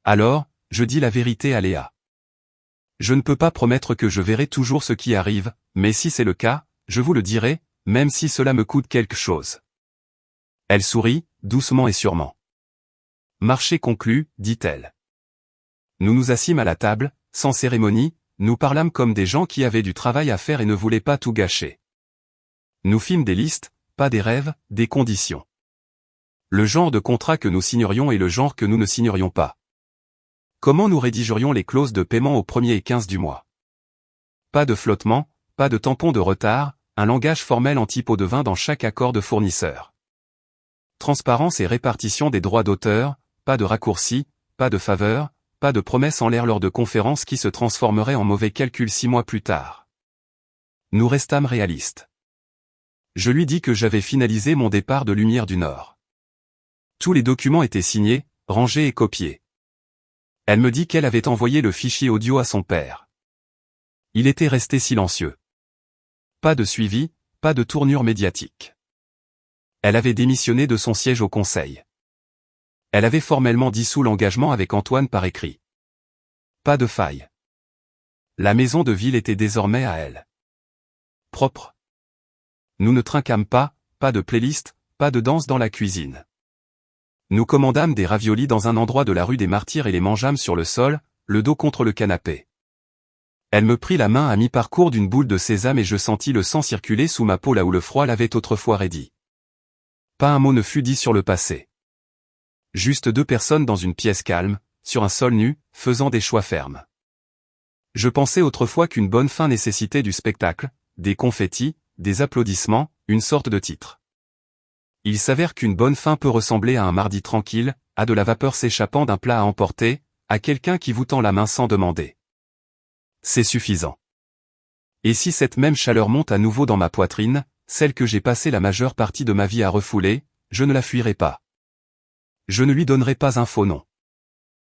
Alors, je dis la vérité à Léa. Je ne peux pas promettre que je verrai toujours ce qui arrive, mais si c'est le cas, je vous le dirai, même si cela me coûte quelque chose. Elle sourit, doucement et sûrement. Marché conclu, dit-elle. Nous nous assîmes à la table, sans cérémonie, nous parlâmes comme des gens qui avaient du travail à faire et ne voulaient pas tout gâcher. Nous fîmes des listes, pas des rêves, des conditions. Le genre de contrat que nous signerions et le genre que nous ne signerions pas. Comment nous rédigerions les clauses de paiement au 1er et 15 du mois. Pas de flottement, pas de tampon de retard, un langage formel anti-pot de vin dans chaque accord de fournisseur. Transparence et répartition des droits d'auteur, pas de raccourcis, pas de faveurs, pas de promesses en l'air lors de conférences qui se transformeraient en mauvais calculs 6 mois plus tard. Nous restâmes réalistes. Je lui dis que j'avais finalisé mon départ de Lumière du Nord. Tous les documents étaient signés, rangés et copiés. Elle me dit qu'elle avait envoyé le fichier audio à son père. Il était resté silencieux. Pas de suivi, pas de tournure médiatique. Elle avait démissionné de son siège au conseil. Elle avait formellement dissous l'engagement avec Antoine par écrit. Pas de faille. La maison de ville était désormais à elle. Propre. Nous ne trinquâmes pas, pas de playlist, pas de danse dans la cuisine. Nous commandâmes des raviolis dans un endroit de la rue des Martyrs et les mangeâmes sur le sol, le dos contre le canapé. Elle me prit la main à mi-parcours d'une boule de sésame et je sentis le sang circuler sous ma peau là où le froid l'avait autrefois raidi. Pas un mot ne fut dit sur le passé. Juste deux personnes dans une pièce calme, sur un sol nu, faisant des choix fermes. Je pensais autrefois qu'une bonne fin nécessitait du spectacle, des confettis, des applaudissements, une sorte de titre. Il s'avère qu'une bonne fin peut ressembler à un mardi tranquille, à de la vapeur s'échappant d'un plat à emporter, à quelqu'un qui vous tend la main sans demander. C'est suffisant. Et si cette même chaleur monte à nouveau dans ma poitrine, celle que j'ai passé la majeure partie de ma vie à refouler, je ne la fuirai pas. Je ne lui donnerai pas un faux nom.